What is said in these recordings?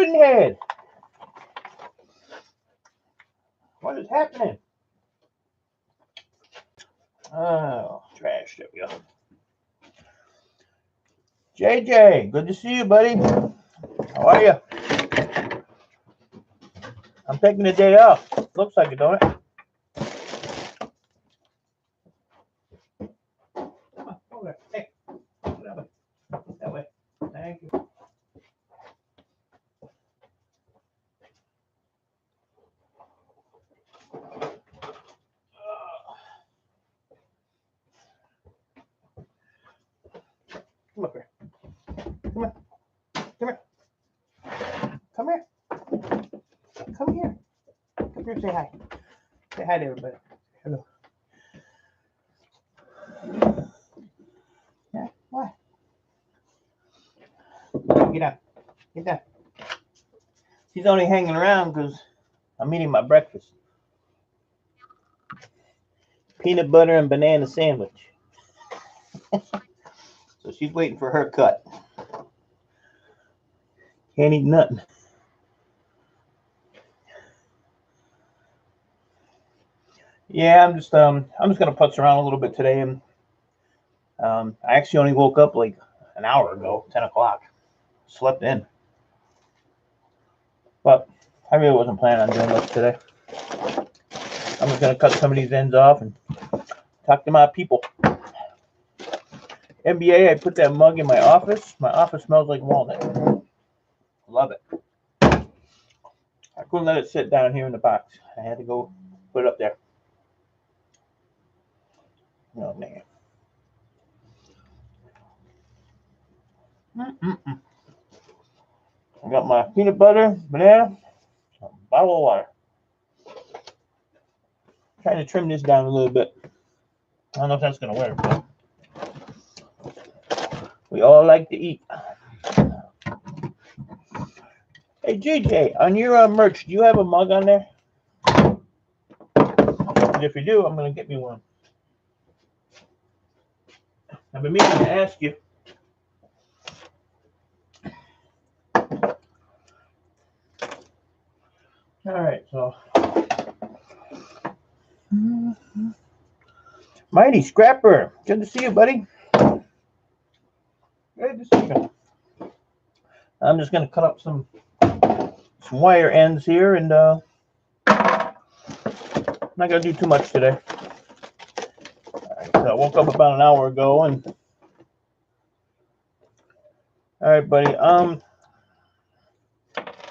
Puddinhead. What is happening? Oh, trash. There we go. JJ, good to see you, buddy. How are you? I'm taking the day off. Looks like it, don't it? Over. Hey, that way. That way. Thank you. Come up here. Come here. Come here. Come here. Come here. Come here. Say hi. Say hi to everybody. Hello. Yeah. What? Get down. Get down. She's only hanging around because I'm eating my breakfast. Peanut butter and banana sandwich. So she's waiting for her cut. Can't eat nothing. Yeah, I'm just gonna putz around a little bit today, and I actually only woke up like an hour ago, 10 o'clock. Slept in, but I really wasn't planning on doing much today. I'm just gonna cut some of these ends off and talk to my people. NBA, I put that mug in my office. My office smells like walnut. Love it. I couldn't let it sit down here in the box. I had to go put it up there. Oh, man. I got my peanut butter, banana, a bottle of water. Trying to trim this down a little bit. I don't know if that's going to work, but we all like to eat. Hey, JJ, on your merch, do you have a mug on there? And if you do, I'm going to get me one. I've been meaning to ask you. All right, so. Mighty Scrapper, good to see you, buddy. Good to see you. I'm just going to cut up some wire ends here, and I'm not going to do too much today. All right, so I woke up about an hour ago, and all right, buddy. I'm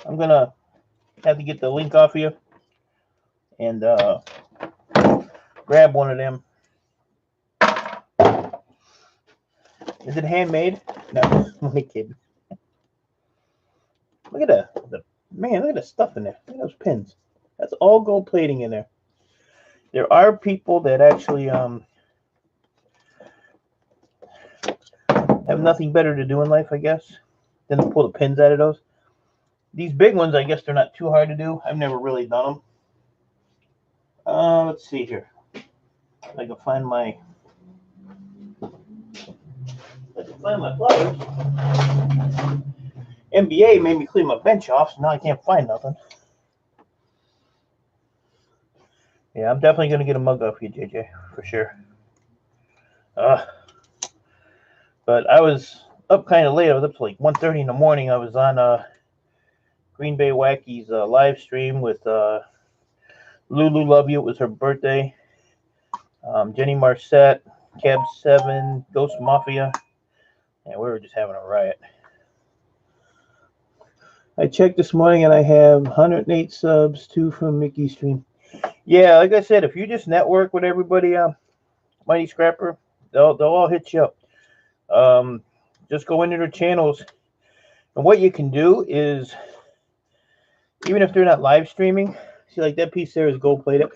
gonna have to get the link off of you and grab one of them. Is it handmade? No, I'm only kidding. Look at the man. Look at the stuff in there. Look at those pins. That's all gold plating in there. There are people that actually have nothing better to do in life, I guess, than to pull the pins out of those. These big ones, I guess they're not too hard to do. I've never really done them. Let's see here. If I can find my flowers. NBA made me clean my bench off, so now I can't find nothing. Yeah, I'm definitely going to get a mug off you, JJ, for sure. But I was up kind of late. I was up to like 1:30 in the morning. I was on Green Bay Wacky's live stream with Lulu Love You. It was her birthday. Jenny Marcette, Cab 7, Ghost Mafia. And we were just having a riot. I checked this morning and I have 108 subs, 2 from Mickey's stream. Yeah, like I said, if you just network with everybody, Mighty Scrapper, they'll all hit you up. Just go into their channels. And what you can do is, even if they're not live streaming, see, like that piece there is gold plated.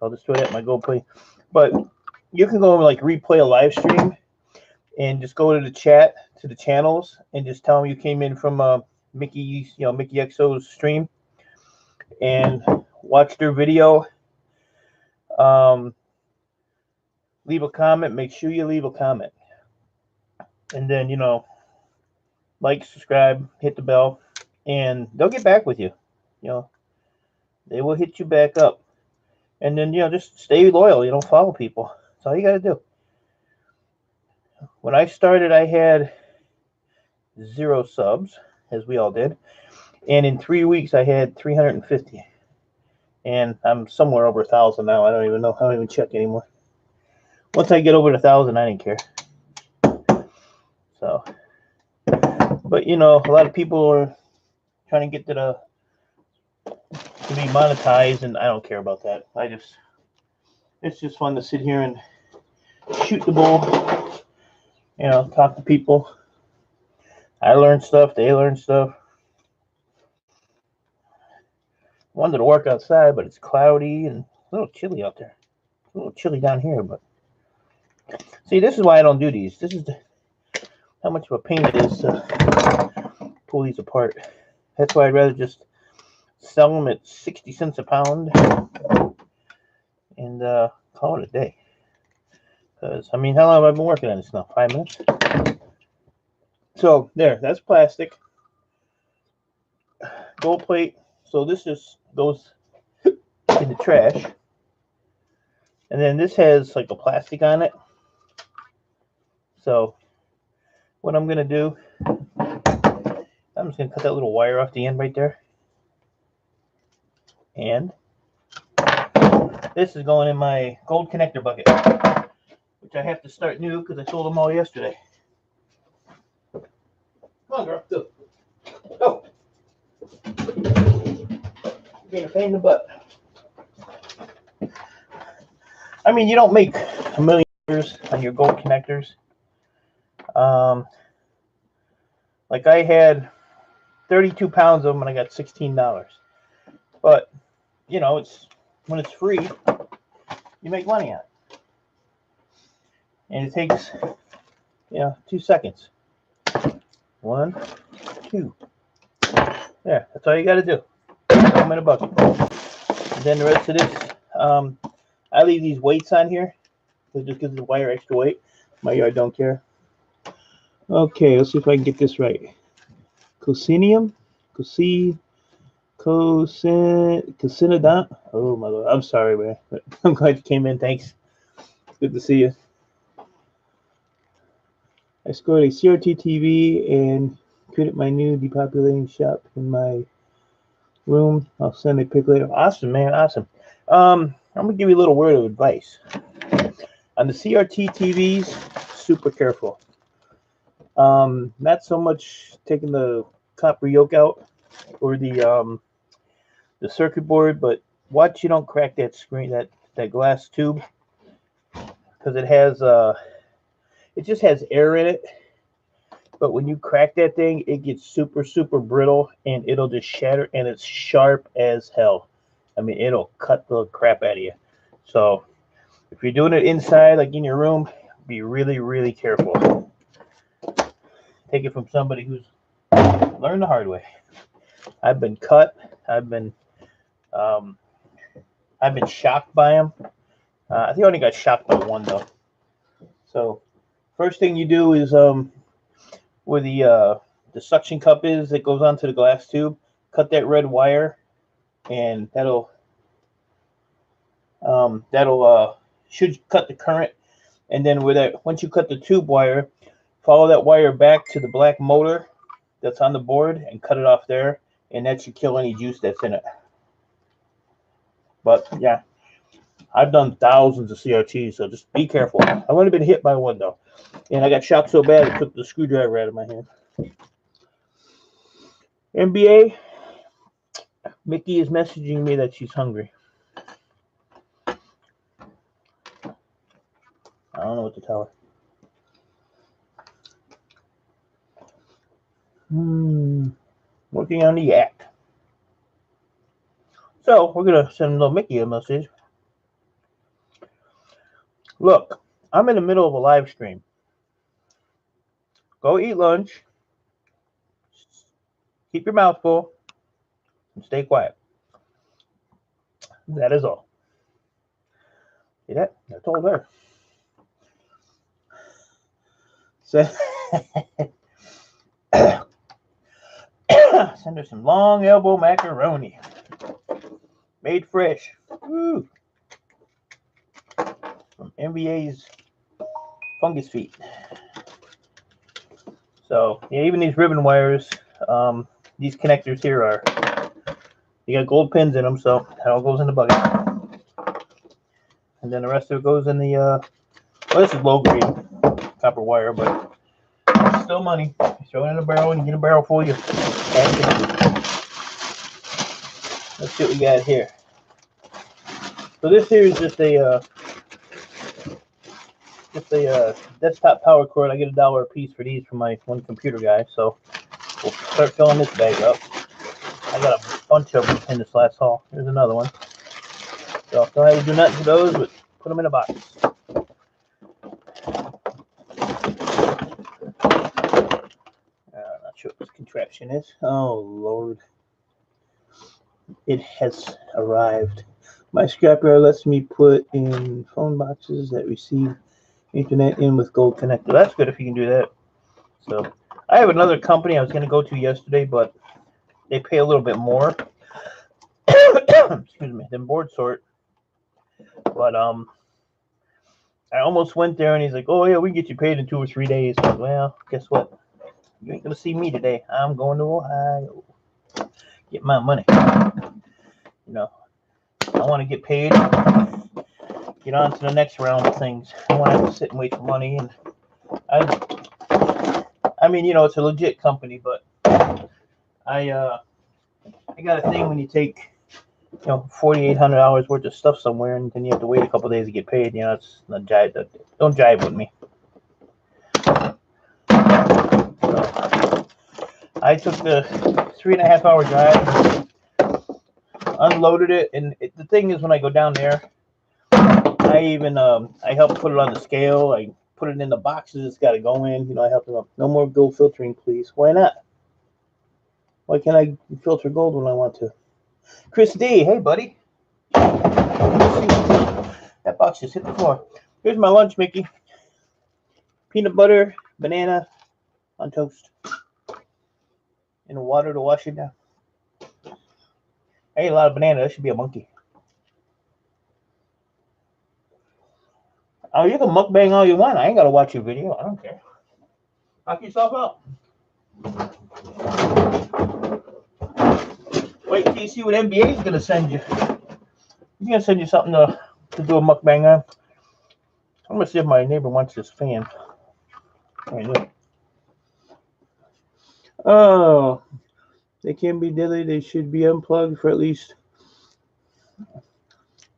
I'll just throw that in my gold plate. But you can go and like replay a live stream and just go to the chat, to the channels, and just tell them you came in from Mickey XO's stream and watch their video. Leave a comment. Make sure you leave a comment. And then, like, subscribe, hit the bell. and they'll get back with you. You know, they will hit you back up. And then, just stay loyal. Follow people. That's all you got to do. When I started, I had 0 subs, as we all did. And in 3 weeks, I had 350. And I'm somewhere over 1,000 now. I don't even know. I don't even check anymore. Once I get over 1,000, I didn't care. So, but a lot of people are trying to get to be monetized, and I don't care about that. It's just fun to sit here and shoot the bull, talk to people. I learn stuff, they learn stuff. Wanted to work outside, but it's cloudy and a little chilly out there. A little chilly down here, but see, this is why I don't do these. This is how much of a pain it is to pull these apart. That's why I'd rather just sell them at 60 cents a pound and call it a day. Because, how long have I been working on this now? 5 minutes? So, there, that's plastic. Gold plate. So, this just goes in the trash. And then this has like a plastic on it. So, what I'm going to do, I'm just going to cut that little wire off the end right there. And this is going in my gold connector bucket, which I have to start new because I sold them all yesterday. Come on, girl. Go. Go. Being a pain in the butt. You don't make $1 million on your gold connectors. Like I had 32 pounds of them and I got $16. But, it's when it's free, you make money on it. And it takes, 2 seconds. 1, 2. There, that's all you got to do. Put them in a bucket. And then the rest of this, I leave these weights on here. So it just gives the wire extra weight. My yard don't care. Okay, let's see if I can get this right. Cocinodont. Oh my God, I'm sorry, man. But I'm glad you came in. Thanks. Good to see you. I scored a CRT TV and created my new depopulating shop in my room. I'll send a pic later. Awesome, man. Awesome. I'm gonna give you a little word of advice. On the CRT TVs, super careful. Not so much taking the copper yoke out or the circuit board, but watch you don't crack that screen, that glass tube, because it just has air in it. But when you crack that thing, it gets super, super brittle and it'll just shatter, and it's sharp as hell. It'll cut the crap out of you. So if you're doing it inside, like in your room, be really, really careful. Take it from somebody who's learned the hard way. I've been cut. I've been shocked by them. I think I only got shocked by one though. So first thing you do is where the suction cup is that goes onto the glass tube, cut that red wire, and that'll should cut the current. And then once you cut the tube wire, follow that wire back to the black motor that's on the board and cut it off there, and that should kill any juice that's in it. But yeah, I've done thousands of CRTs, so just be careful. I've only been hit by one though, and I got shocked so bad it took the screwdriver out of my hand. NBA, Mickey is messaging me that she's hungry. I don't know what to tell her. Working on the yak. So we're gonna send little Mickey a message. Look, I'm in the middle of a live stream. Go eat lunch. Keep your mouth full and stay quiet. That is all. See that? I told her. So and there's some long elbow macaroni. Made fresh. Woo. From NVA's Fungus Feet. So, yeah, even these ribbon wires, these connectors here are, you got gold pins in them, so that all goes in the bucket. And then the rest of it goes in the, well, this is low grade copper wire, but it's still money. You throw it in a barrel and you get a barrel full. Let's see what we got here. So this here is just a desktop power cord. I get $1 a piece for these from my one computer guy. So we'll start filling this bag up. I got a bunch of them in this last haul. Here's another one. So don't have to do nothing to those, but put them in a box. I'm not sure what this contraption is. Oh Lord, it has arrived. My scrapper lets me put in phone boxes that receive Ethernet in with gold connector. That's good if you can do that. So I have another company I was going to go to yesterday, but they pay a little bit more. Excuse me, than Board Sort. But I almost went there and he's like, "Oh yeah, we can get you paid in 2 or 3 days." Like, well, guess what? You ain't gonna see me today. I'm going to Ohio. Get my money. You know, I want to get paid. Get on to the next round of things. I don't want to have to sit and wait for money. And I mean, you know, it's a legit company, but I got a thing when you take, you know, $4,800 worth of stuff somewhere, and then you have to wait a couple of days to get paid. You know, it's not jive. Don't jive with me. So I took the 3.5-hour drive, unloaded it, and the thing is, when I go down there, I even I help put it on the scale. I put it in the boxes it's got to go in. You know, I help them. No more gold filtering, please. Why not? Why can't I filter gold when I want to? Chris D, hey buddy. That box just hit the floor. Here's my lunch, Mickey. Peanut butter, banana on toast, and water to wash it down. I ate a lot of banana. That should be a monkey. Oh, you can mukbang all you want. I ain't got to watch your video. I don't care. Knock yourself out. Wait till you see what NBA is going to send you. He's going to send you something to do a mukbang on. I'm going to see if my neighbor wants this fan. Right there. Oh, they can be deadly. They should be unplugged for at least.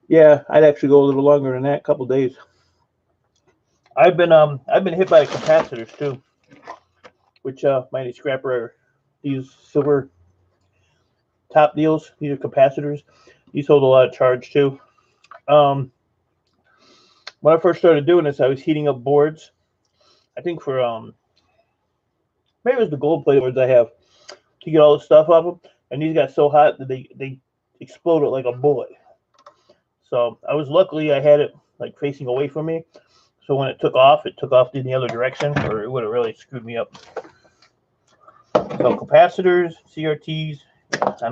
Yeah, I'd actually go a little longer than that, a couple days. I've been hit by capacitors too, which my scrapper, these silver top deals, these are capacitors. These hold a lot of charge too. When I first started doing this, I was heating up boards. I think for maybe it was the gold plate boards I have to get all the stuff off them, and these got so hot that they exploded like a bullet. So I was luckily I had it like facing away from me. So when it took off in the other direction, or it would have really screwed me up. So capacitors, CRTs, I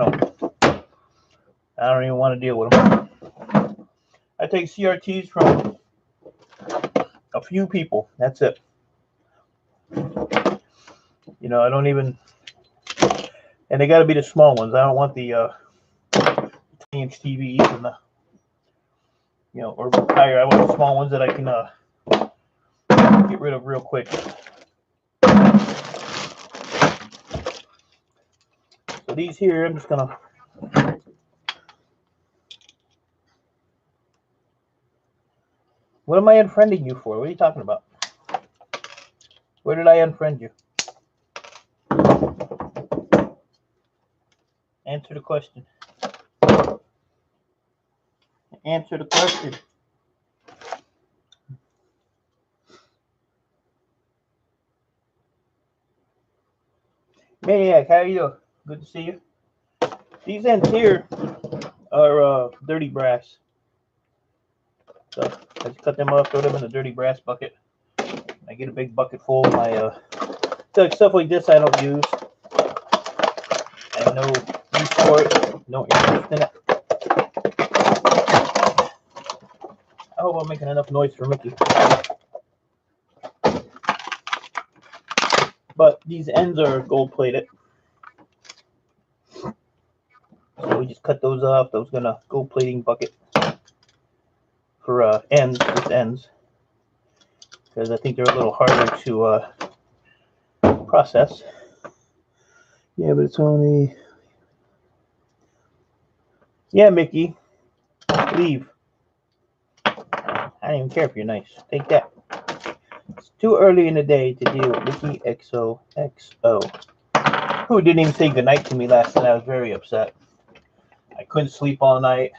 don't even want to deal with them. I take CRTs from a few people. That's it. You know, I don't even, and they got to be the small ones. I don't want the 20-inch TVs and the, you know, or higher. I want the small ones that I can get rid of real quick. So these here, I'm just gonna. What am I unfriending you for? What are you talking about? Where did I unfriend you? Answer the question. Answer the question. Maniac, how are you? Good to see you. These ends here are dirty brass. So I just cut them off, throw them in the dirty brass bucket. I get a big bucket full of my stuff like this I don't use. And no use for it, no interest in it. I hope I'm making enough noise for Mickey. But these ends are gold plated. So we just cut those off. Those gonna gold plating bucket for ends, just ends. Because I think they're a little harder to process. Yeah, but it's only... Yeah, Mickey. Leave. I don't even care if you're nice. Take that. It's too early in the day to deal with Mickey XOXO. Who didn't even say goodnight to me last night. I was very upset. I couldn't sleep all night.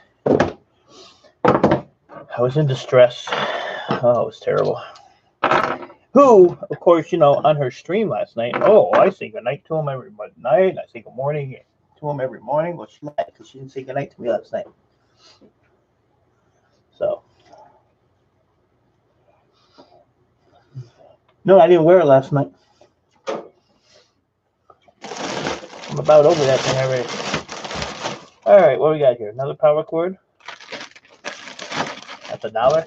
I was in distress. Oh, it was terrible. Who, of course, you know, on her stream last night, oh, I say goodnight to him every night, and I say good morning to him every morning. Well, she's mad because she didn't say goodnight to me last night. So. No, I didn't wear it last night. I'm about over that thing already. All right, what we got here? Another power cord. That's $1.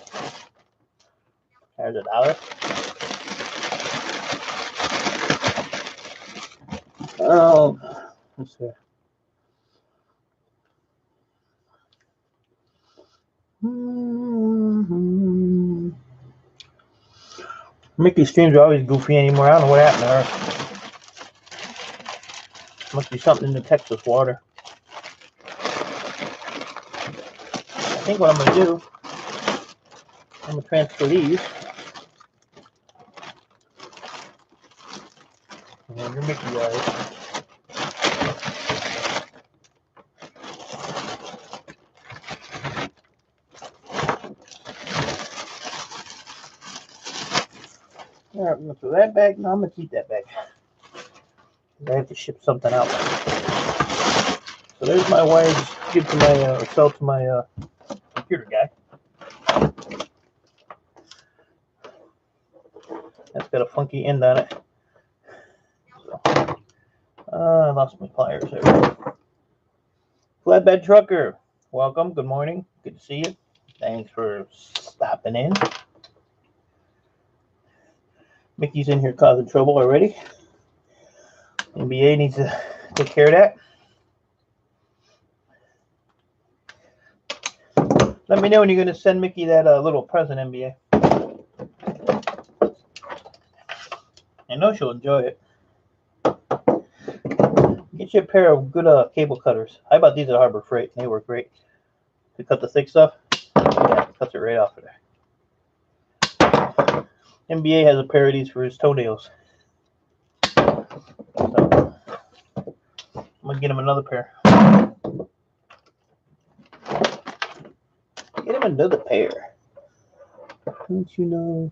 There's $1. Oh, let's see. Mickey's streams are always goofy anymore. I don't know what happened to her. Must be something in the Texas water. I think what I'm going to do, I'm going to transfer these. And your Mickey guys. All right, I'm going to throw that back. No, I'm going to keep that back. I have to ship something out. So there's my wires to give to my, or sell to my computer guy. That's got a funky end on it. So, I lost my pliers there. Flatbed Trucker, welcome. Good morning. Good to see you. Thanks for stopping in. Mickey's in here causing trouble already. NBA needs to take care of that. Let me know when you're going to send Mickey that little present, NBA. I know she'll enjoy it. Get you a pair of good cable cutters. I bought these at Harbor Freight. They work great. To cut the thick stuff, yeah, it cuts it right off of there. NBA has a pair of these for his toenails. So, I'm going to get him another pair. Get him another pair. Don't you know?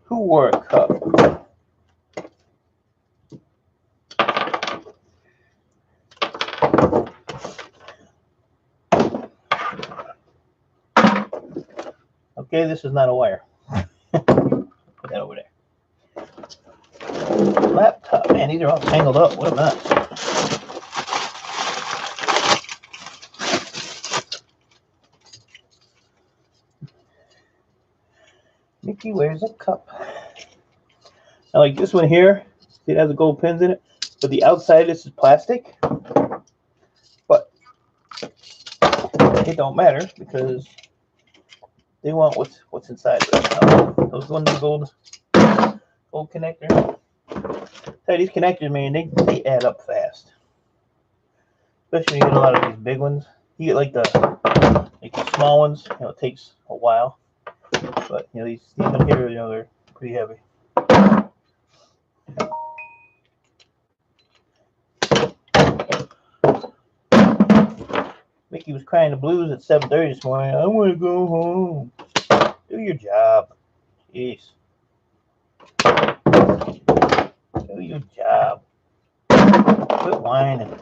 Who wore a cup? Okay, this is not a wire. Put that over there. Laptop. Man, these are all tangled up. What a mess. Mickey wears a cup. Now, like this one here, it has the gold pins in it, but the outside of this is plastic. But it don't matter because they want what's inside of it. Those ones are gold connector. Hey, these connectors, man, they add up fast. Especially when you get a lot of these big ones. You get like the small ones, you know, it takes a while. But you know, these one here, you know, they're pretty heavy. Mickey was crying the blues at 7:30 this morning. I want to go home. Do your job. Jeez. Do your job. Quit whining.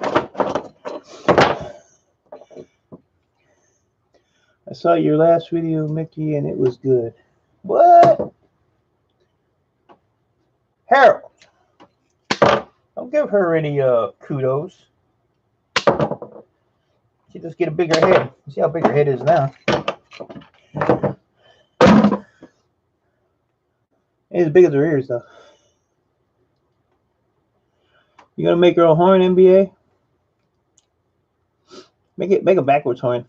I saw your last video, Mickey, and it was good. What? Harold. Don't give her any kudos. She just get a bigger head. You see how big her head is now. Ain't as big as her ears though. You gonna make her a horn, NBA? Make a backwards horn.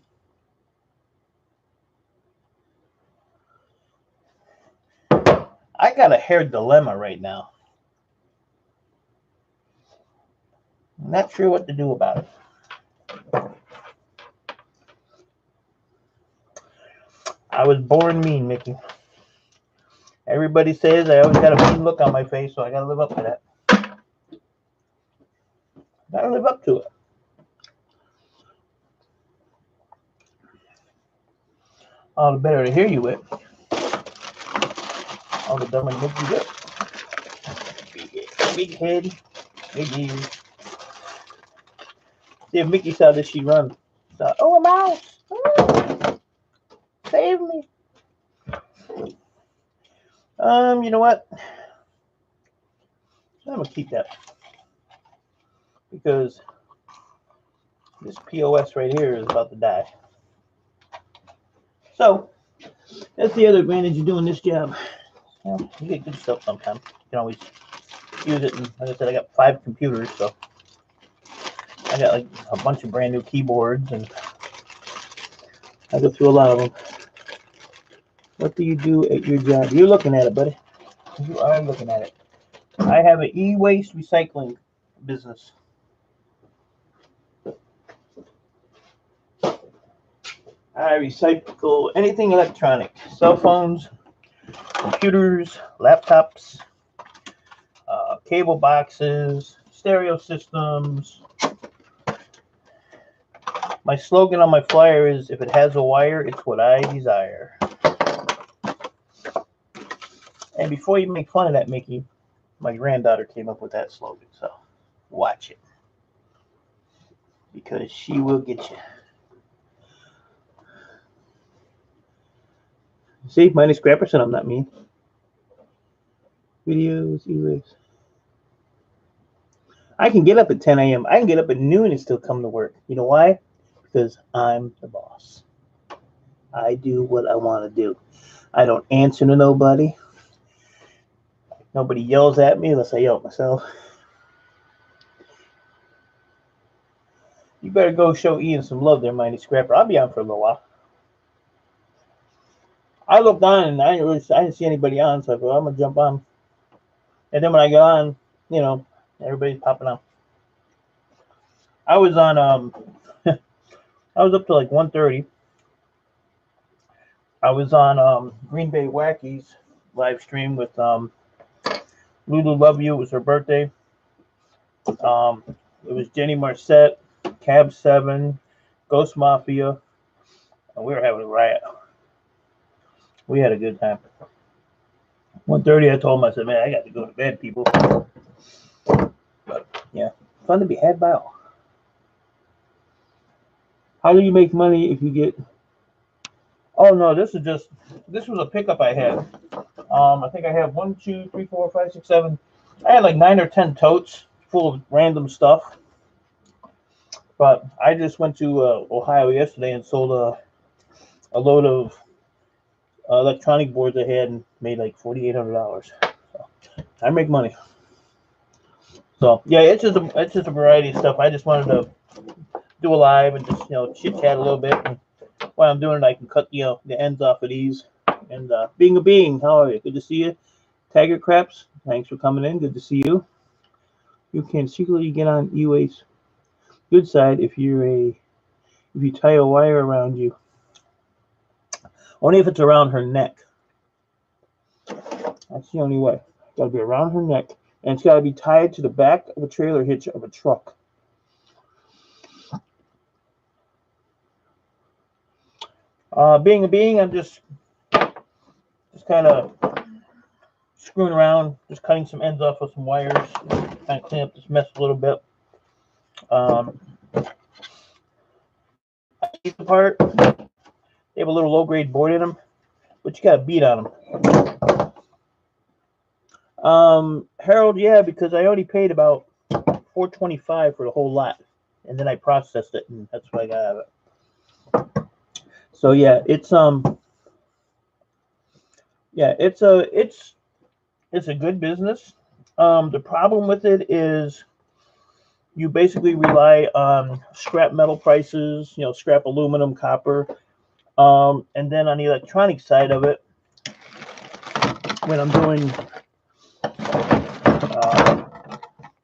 I got a hair dilemma right now. I'm not sure what to do about it. I was born mean, Mickey. Everybody says I always got a mean look on my face, so I gotta live up to that. Gotta live up to it. All the better to hear you with. All the dumber to make you with. Big head, big ears. See, if Mickey saw this, she'd run. So, oh, a mouse! Oh, save me! You know what? I'm gonna keep that because this POS right here is about to die. So that's the other advantage of doing this job. Well, you get good stuff sometimes. You can always use it. And like I said, I got 5 computers, so I got like a bunch of brand new keyboards, and I go through a lot of them. What do you do at your job? You're looking at it, buddy. You are looking at it. I have an e-waste recycling business. I recycle anything electronic, cell phones, computers, laptops, cable boxes, stereo systems. My slogan on my flyer is, if it has a wire, it's what I desire. And before you make fun of that, Mickey, my granddaughter came up with that slogan, so watch it. Because she will get you. See, mine is Scrapperson, I'm not mean. Videos, e-waves. I can get up at 10 a.m. I can get up at noon and still come to work. You know why? Because I'm the boss. I do what I want to do. I don't answer to nobody. Nobody yells at me unless I yell at myself. You better go show Ian some love there, Mighty Scrapper. I'll be on for a little while. I looked on and I didn't see anybody on, so I thought I'm gonna jump on. And then when I got on, you know, everybody's popping on. I was on I was up to like 1:30. I was on Green Bay Wackies live stream with Lulu Love You. It was her birthday. It was Jenny Marcette, Cab 7, Ghost Mafia, and we were having a riot. We had a good time. 1:30, I told him, I said, man, I got to go to bed, people. But yeah, fun to be had by all. How do you make money if you get? Oh no, this was a pickup I had. I think I have 1, 2, 3, 4, 5, 6, 7. I had like 9 or 10 totes full of random stuff. But I just went to Ohio yesterday and sold a load of electronic boards I had and made like $4,800. So I make money. So yeah, it's just a variety of stuff. I just wanted to do a live and just chit chat a little bit. And while I'm doing it, I can cut the ends off of these. And being a being, how are you? Good to see you. Taggart Craps, thanks for coming in. Good to see you. You can secretly get on e-waste good side if you tie a wire around you. Only if it's around her neck. That's the only way. It's got to be around her neck, and it's got to be tied to the back of a trailer hitch of a truck. Being a being, I'm just kind of screwing around, just cutting some ends off with some wires, kind of clean up this mess a little bit. These apart, they have a little low-grade board in them, but you got to beat on them. Harold, yeah, because I already paid about $4.25 for the whole lot, and then I processed it, and that's what I got out of it. So yeah, it's a good business. The problem with it is you basically rely on scrap metal prices, scrap aluminum, copper, and then on the electronic side of it, when I'm doing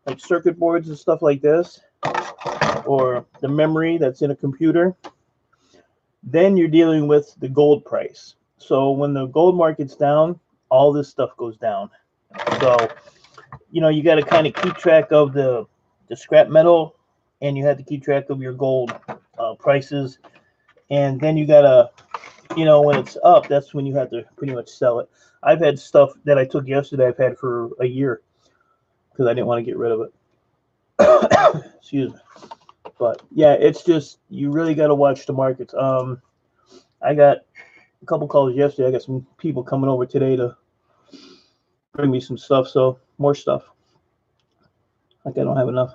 like circuit boards and stuff like this, or the memory that's in a computer, then you're dealing with the gold price. So when the gold market's down, all this stuff goes down. So, you got to kind of keep track of the scrap metal, and you have to keep track of your gold prices. And then you got to, when it's up, that's when you have to pretty much sell it. I've had stuff that I took yesterday I've had for a year because I didn't want to get rid of it. Excuse me. But yeah, it's just, you really got to watch the markets. I got a couple calls yesterday. I got some people coming over today to bring me some stuff. So more stuff. Like I don't have enough.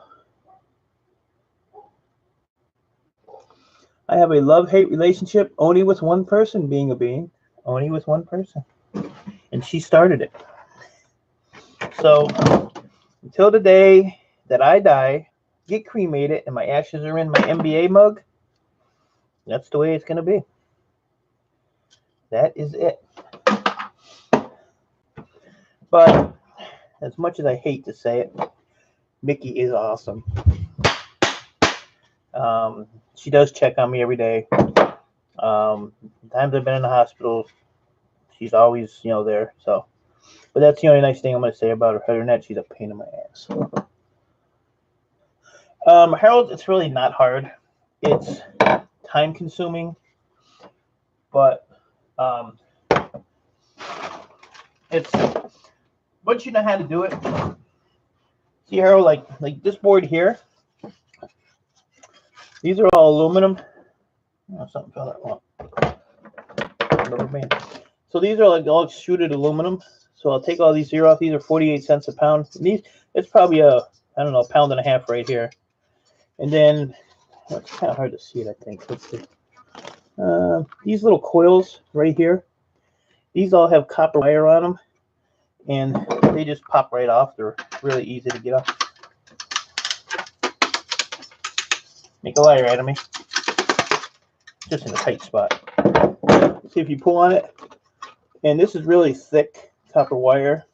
I have a love-hate relationship only with one person being a being. Only with one person. And she started it. So until the day that I die, get cremated, and my ashes are in my NBA mug, that's the way it's going to be. That is it. But as much as I hate to say it, Mickey is awesome. She does check on me every day. Times I've been in the hospital, she's always, there. So, but that's the only nice thing I'm going to say about her. Other than that, she's a pain in my ass. Harold, it's really not hard. It's time consuming, but it's once you know how to do it. See, Harold, like this board here. These are all aluminum. Oh, something fell out. Rubber band. So these are like all extruded aluminum. So I'll take all these here off. These are 48 cents a pound. And these, it's probably a pound and a half right here. And then it's kind of hard to see it, I think. Let's see. These little coils right here. These all have copper wire on them, and they just pop right off. They're really easy to get off. Make a liar out of me. Just in a tight spot. See if you pull on it. And this is really thick copper wire.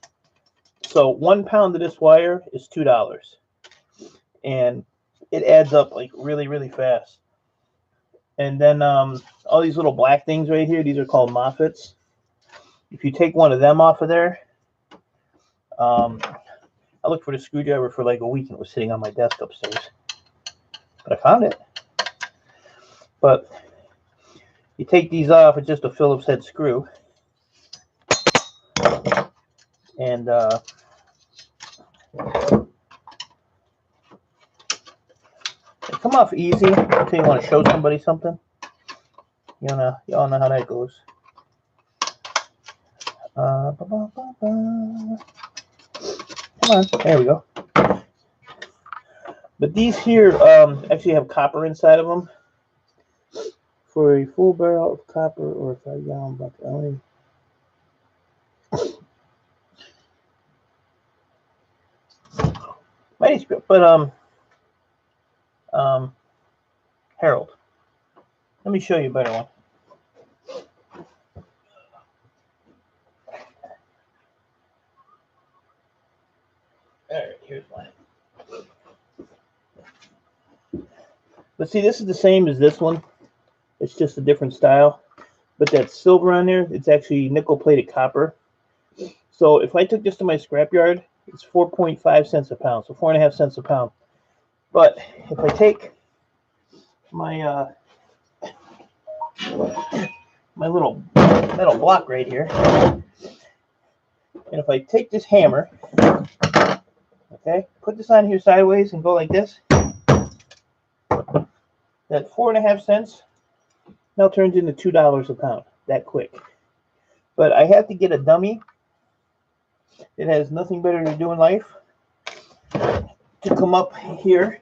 So 1 pound of this wire is $2. And it adds up like really, really fast. And then all these little black things right here, these are called Moffats. If you take one of them off of there, I looked for the screwdriver for like a week and it was sitting on my desk upstairs. But I found it. But you take these off, it's just a Phillips head screw. And they come off easy until you want to show somebody something. You all know how that goes. Come on, there we go. But these here actually have copper inside of them. For a full barrel of copper or a 5-gallon bucket only. But Harold, let me show you a better one. All right, here's one. But see, this is the same as this one. It's just a different style. But that silver on there, it's actually nickel-plated copper. So if I took this to my scrapyard, it's 4.5 cents a pound, so 4.5 cents a pound. But if I take my my little metal block right here, and if I take this hammer, okay, put this on here sideways and go like this, that 4.5 cents now turns into $2 a pound, that quick. But I have to get a dummy that has nothing better to do in life to come up here.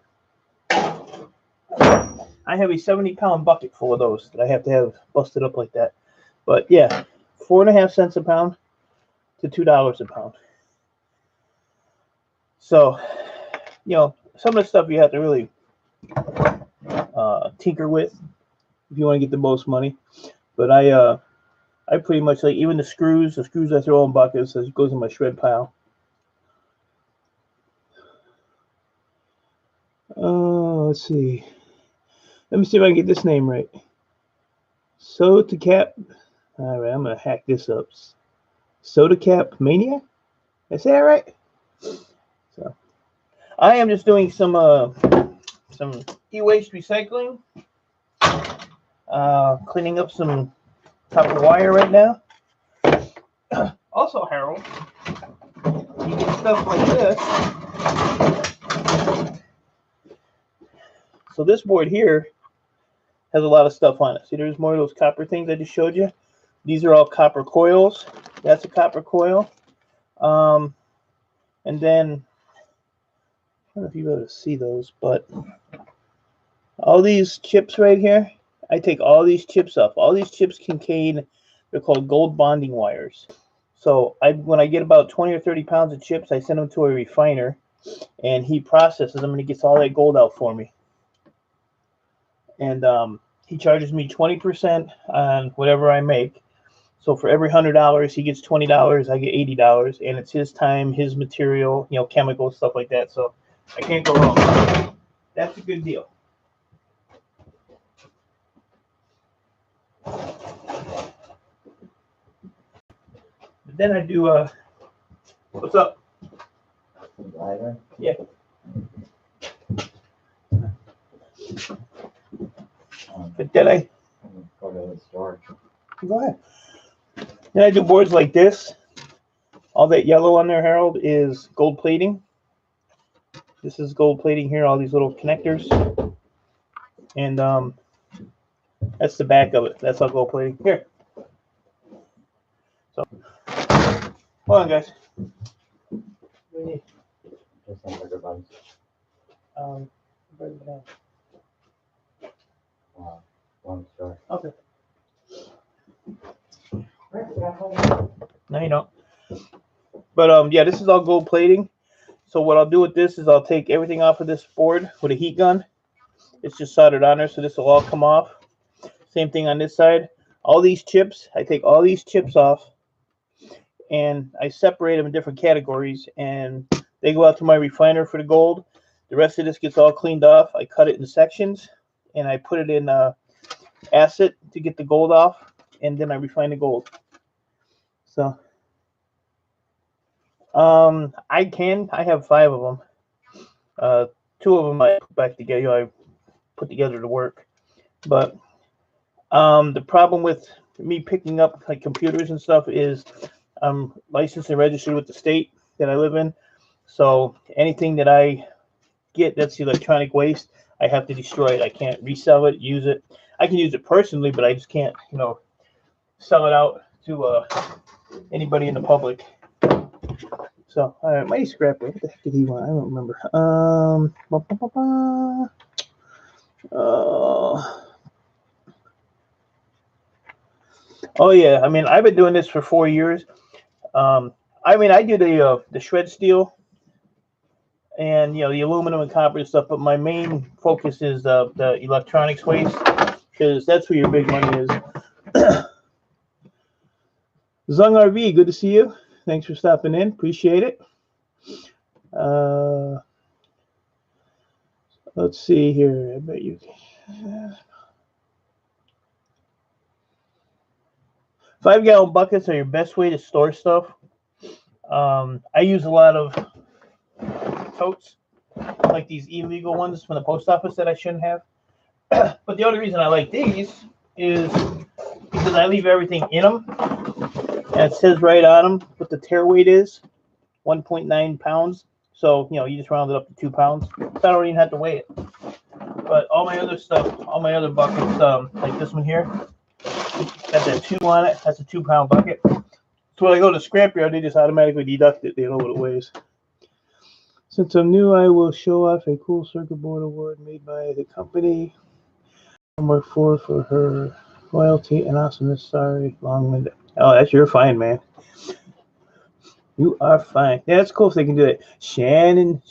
I have a 70-pound bucket full of those that I have to have busted up like that. But yeah, 4.5 cents a pound to $2 a pound. So, you know, some of the stuff you have to really tinker with if you want to get the most money. But I pretty much like even the screws I throw in buckets, that goes in my shred pile. Let's see. Let me see if I can get this name right. Sotacap. All right, I'm gonna hack this up. Sotacap Mania. Did I say that right? So, I am just doing some e-waste recycling. Cleaning up some copper wire right now. Also, Harold, you get stuff like this. So this board here has a lot of stuff on it. See, there's more of those copper things I just showed you. These are all copper coils. That's a copper coil. And then, I don't know if you'll be able to see those, but all these chips right here, I take all these chips off. All these chips contain, they're called gold bonding wires. So when I get about 20 or 30 pounds of chips, I send them to a refiner, and he processes them, and he gets all that gold out for me. And he charges me 20% on whatever I make. So for every $100, he gets $20. I get $80, and it's his time, his material, you know, chemicals, stuff like that. So I can't go wrong. That's a good deal. But then I do what's up? Yeah. But then I go to the store. Go ahead. Then I do boards like this. All that yellow on there, Harold, is gold plating. This is gold plating here, all these little connectors. And that's the back of it. That's all gold plating. Here. So, hold on, guys. What do you need? Just some bigger buns. One store. Okay. No, you don't. But yeah, this is all gold plating. So what I'll do with this is I'll take everything off of this board with a heat gun. It's just soldered on there, so this will all come off. Same thing on this side. All these chips, I take all these chips off, and I separate them in different categories, and they go out to my refiner for the gold. The rest of this gets all cleaned off. I cut it in sections, and I put it in acid to get the gold off, and then I refine the gold. So I have 5 of them. 2 of them I put back together. I put together to work. But the problem with me picking up like computers and stuff is I'm licensed and registered with the state that I live in. So anything that I get that's electronic waste, I have to destroy it. I can't resell it, use it. I can use it personally, but I just can't, sell it out to anybody in the public. So, all right, my scrapper. What the heck did he want? I don't remember. Oh yeah, I mean, I've been doing this for 4 years. I mean, I do the shred steel and the aluminum and copper and stuff, but my main focus is the electronics waste, because that's where your big money is. Zung RV, good to see you. Thanks for stopping in. Appreciate it. Let's see here. I bet you. 5-gallon buckets are your best way to store stuff. I use a lot of totes, like these illegal ones from the post office that I shouldn't have. But the only reason I like these is because I leave everything in them. And it says right on them what the tear weight is, 1.9 pounds. So, you just round it up to 2 pounds. So I don't even have to weigh it. But all my other stuff, all my other buckets, like this one here, got that 2 on it. That's a 2-pound bucket. So So when I go to scrapyard, they just automatically deduct it. They know what it weighs. Since I'm new, I will show off a cool circuit board award made by the company I work for her loyalty and awesomeness. Sorry, long-winded. Oh, that's your fine, man. You are fine. Yeah, that's cool if they can do it. Shannon.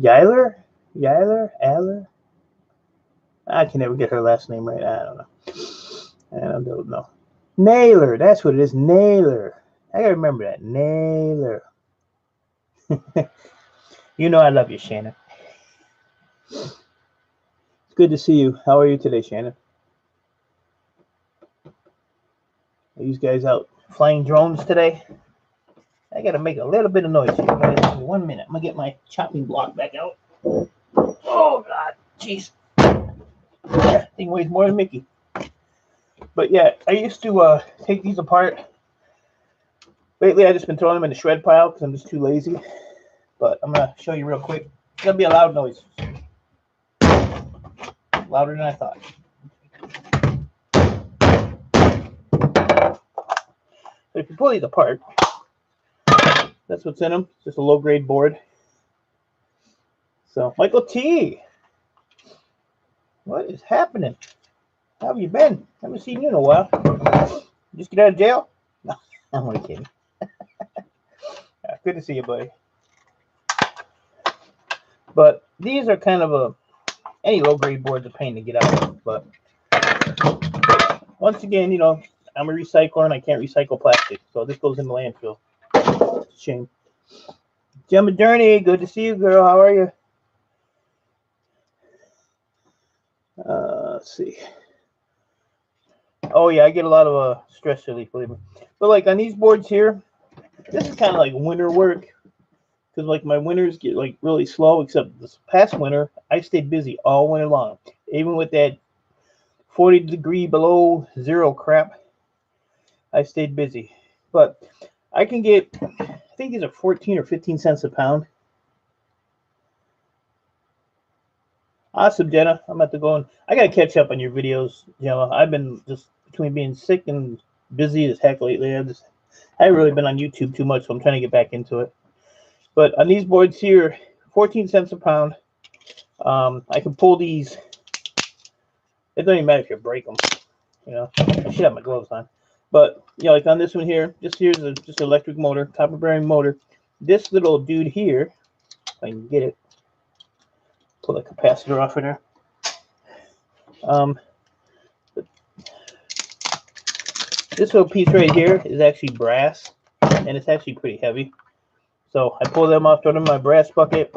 Aller? I can never get her last name right. I don't know. Naylor. That's what it is. Naylor. I gotta remember that. Naylor. You know I love you, Shannon. It's good to see you. How are you today, Shannon? Are you guys out flying drones today? I gotta make a little bit of noise here, guys. Give me 1 minute. I'm gonna get my chopping block back out. Oh God, jeez. That thing weighs more than Mickey. But yeah, I used to take these apart. Lately, I've just been throwing them in the shred pile because I'm just too lazy. But I'm gonna show you real quick. It's gonna be a loud noise. Louder than I thought. So if you pull these apart, that's what's in them. It's just a low-grade board. So, Michael T. What is happening? How have you been? Haven't seen you in a while. Just get out of jail? No, I'm only kidding. Yeah, good to see you, buddy. But these are kind of any low-grade board's a pain to get out. But once again, you know, I'm a recycler and I can't recycle plastic, so this goes in the landfill. It's a shame. Gemma Journey, good to see you, girl. How are you? Let's see. Oh yeah, I get a lot of stress relief, believe me. But like on these boards here, this is kind of like winter work because like my winters get like really slow. Except this past winter, I stayed busy all winter long, even with that 40-degree below zero crap. I stayed busy, but I can get, I think these are 14 or 15 cents a pound. Awesome, Jenna. I'm about to go and I gotta catch up on your videos, Gemma. I've been just between being sick and busy as heck lately. I haven't really been on YouTube too much, so I'm trying to get back into it. But on these boards here, 14 cents a pound. I can pull these. It doesn't even matter if you break them. You know, I should have my gloves on. But you know, like on this one here, just here's just an electric motor, copper bearing motor. This little dude here, if I can get it. Pull the capacitor off of there. This little piece right here is actually brass, and it's actually pretty heavy. So I pull them off, throw them in my brass bucket.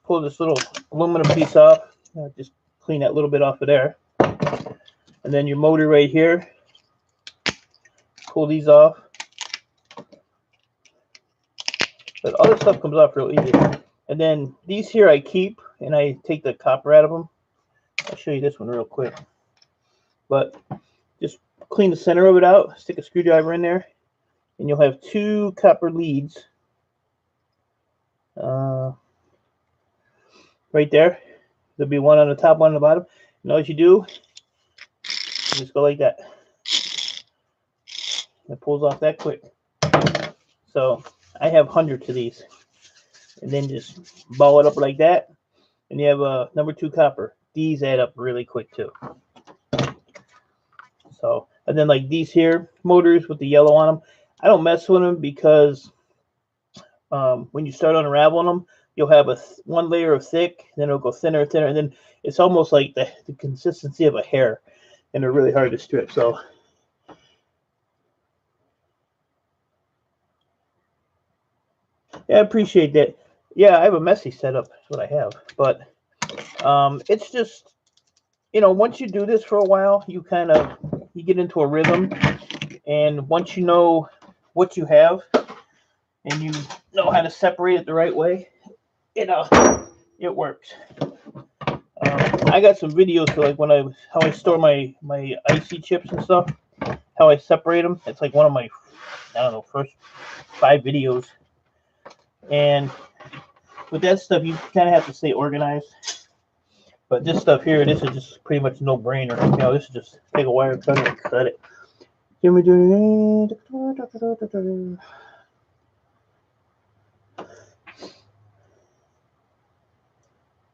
Pull this little aluminum piece off. Just clean that little bit off of there. And then your motor right here. Pull these off. But all this stuff comes off real easy. And then these here I keep, and I take the copper out of them. I'll show you this one real quick. But just clean the center of it out, stick a screwdriver in there, and you'll have two copper leads right there. There'll be one on the top, one on the bottom. And all you do, you just go like that. It pulls off that quick. So I have hundreds of these. And then just ball it up like that. And you have a number 2 copper. These add up really quick too. So, and then like these here motors with the yellow on them, I don't mess with them because when you start unraveling them, you'll have one layer of thick, then it'll go thinner and thinner, and then it's almost like the consistency of a hair, and they're really hard to strip. So yeah, I appreciate that. Yeah, I have a messy setup. That's what I have. But it's just, you know, once you do this for a while, you get into a rhythm. And once you know what you have and you know how to separate it the right way, it works. I got some videos for like how I store my IC chips and stuff, how I separate them. It's like one of my, I don't know, first 5 videos. And with that stuff, you kind of have to stay organized. But this stuff here, this is just pretty much no brainer. You know, this is just take a wire cutter and cut it.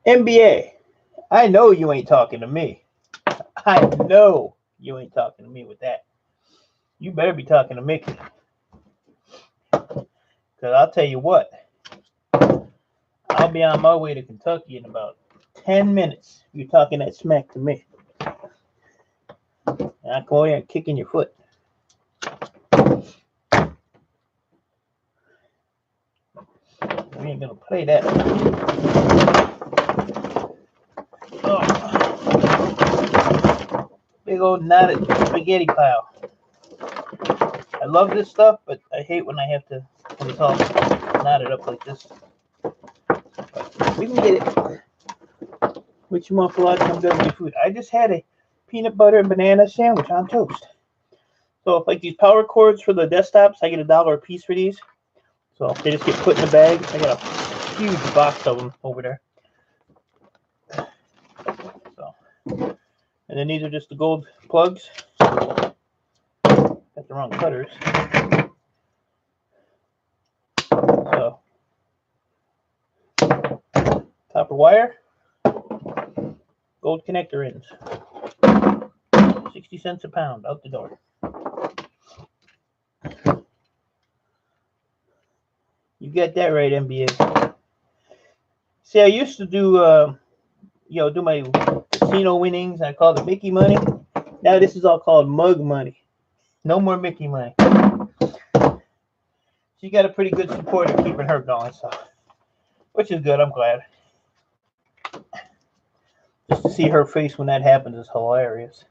NBA. I know you ain't talking to me. I know you ain't talking to me with that. You better be talking to Mickey. Because I'll tell you what. I'll be on my way to Kentucky in about 10 minutes. You're talking that smack to me. And I come over here and kick in your foot. We ain't gonna play that. Oh. Big old knotted spaghetti pile. I love this stuff, but I hate when I have to, when it's all knotted up like this. But we can get it. What you want for lunch? I'm done with your food. I just had a peanut butter and banana sandwich on toast. So, like these power cords for the desktops, I get $1 a piece for these. So they just get put in the bag. I got a huge box of them over there. So, and then these are just the gold plugs. Got the wrong cutters. So, copper wire, gold connector ends. 60 cents a pound out the door. You get that right, NBA. See, I used to do, do my casino winnings. I called it Mickey money. Now this is all called mug money. No more Mickey money. She got a pretty good supporter keeping her going, so which is good. I'm glad. Just to see her face when that happens is hilarious.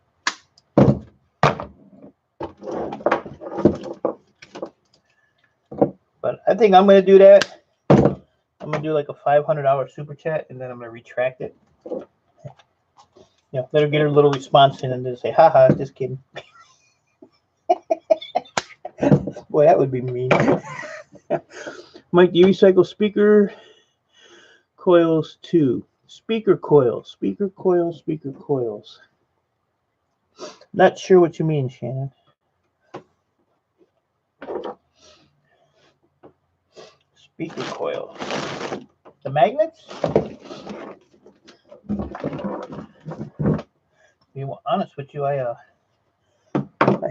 But I think I'm going to do that. I'm going to do like a $500 super chat, and then I'm going to retract it. Let her get her little response in and then say, haha, just kidding. Boy, that would be mean. Mike, do you recycle speaker coils too? Speaker coils, speaker coils, speaker coils. Not sure what you mean, Shannon. Speaker coils. The magnets? To be honest with you, I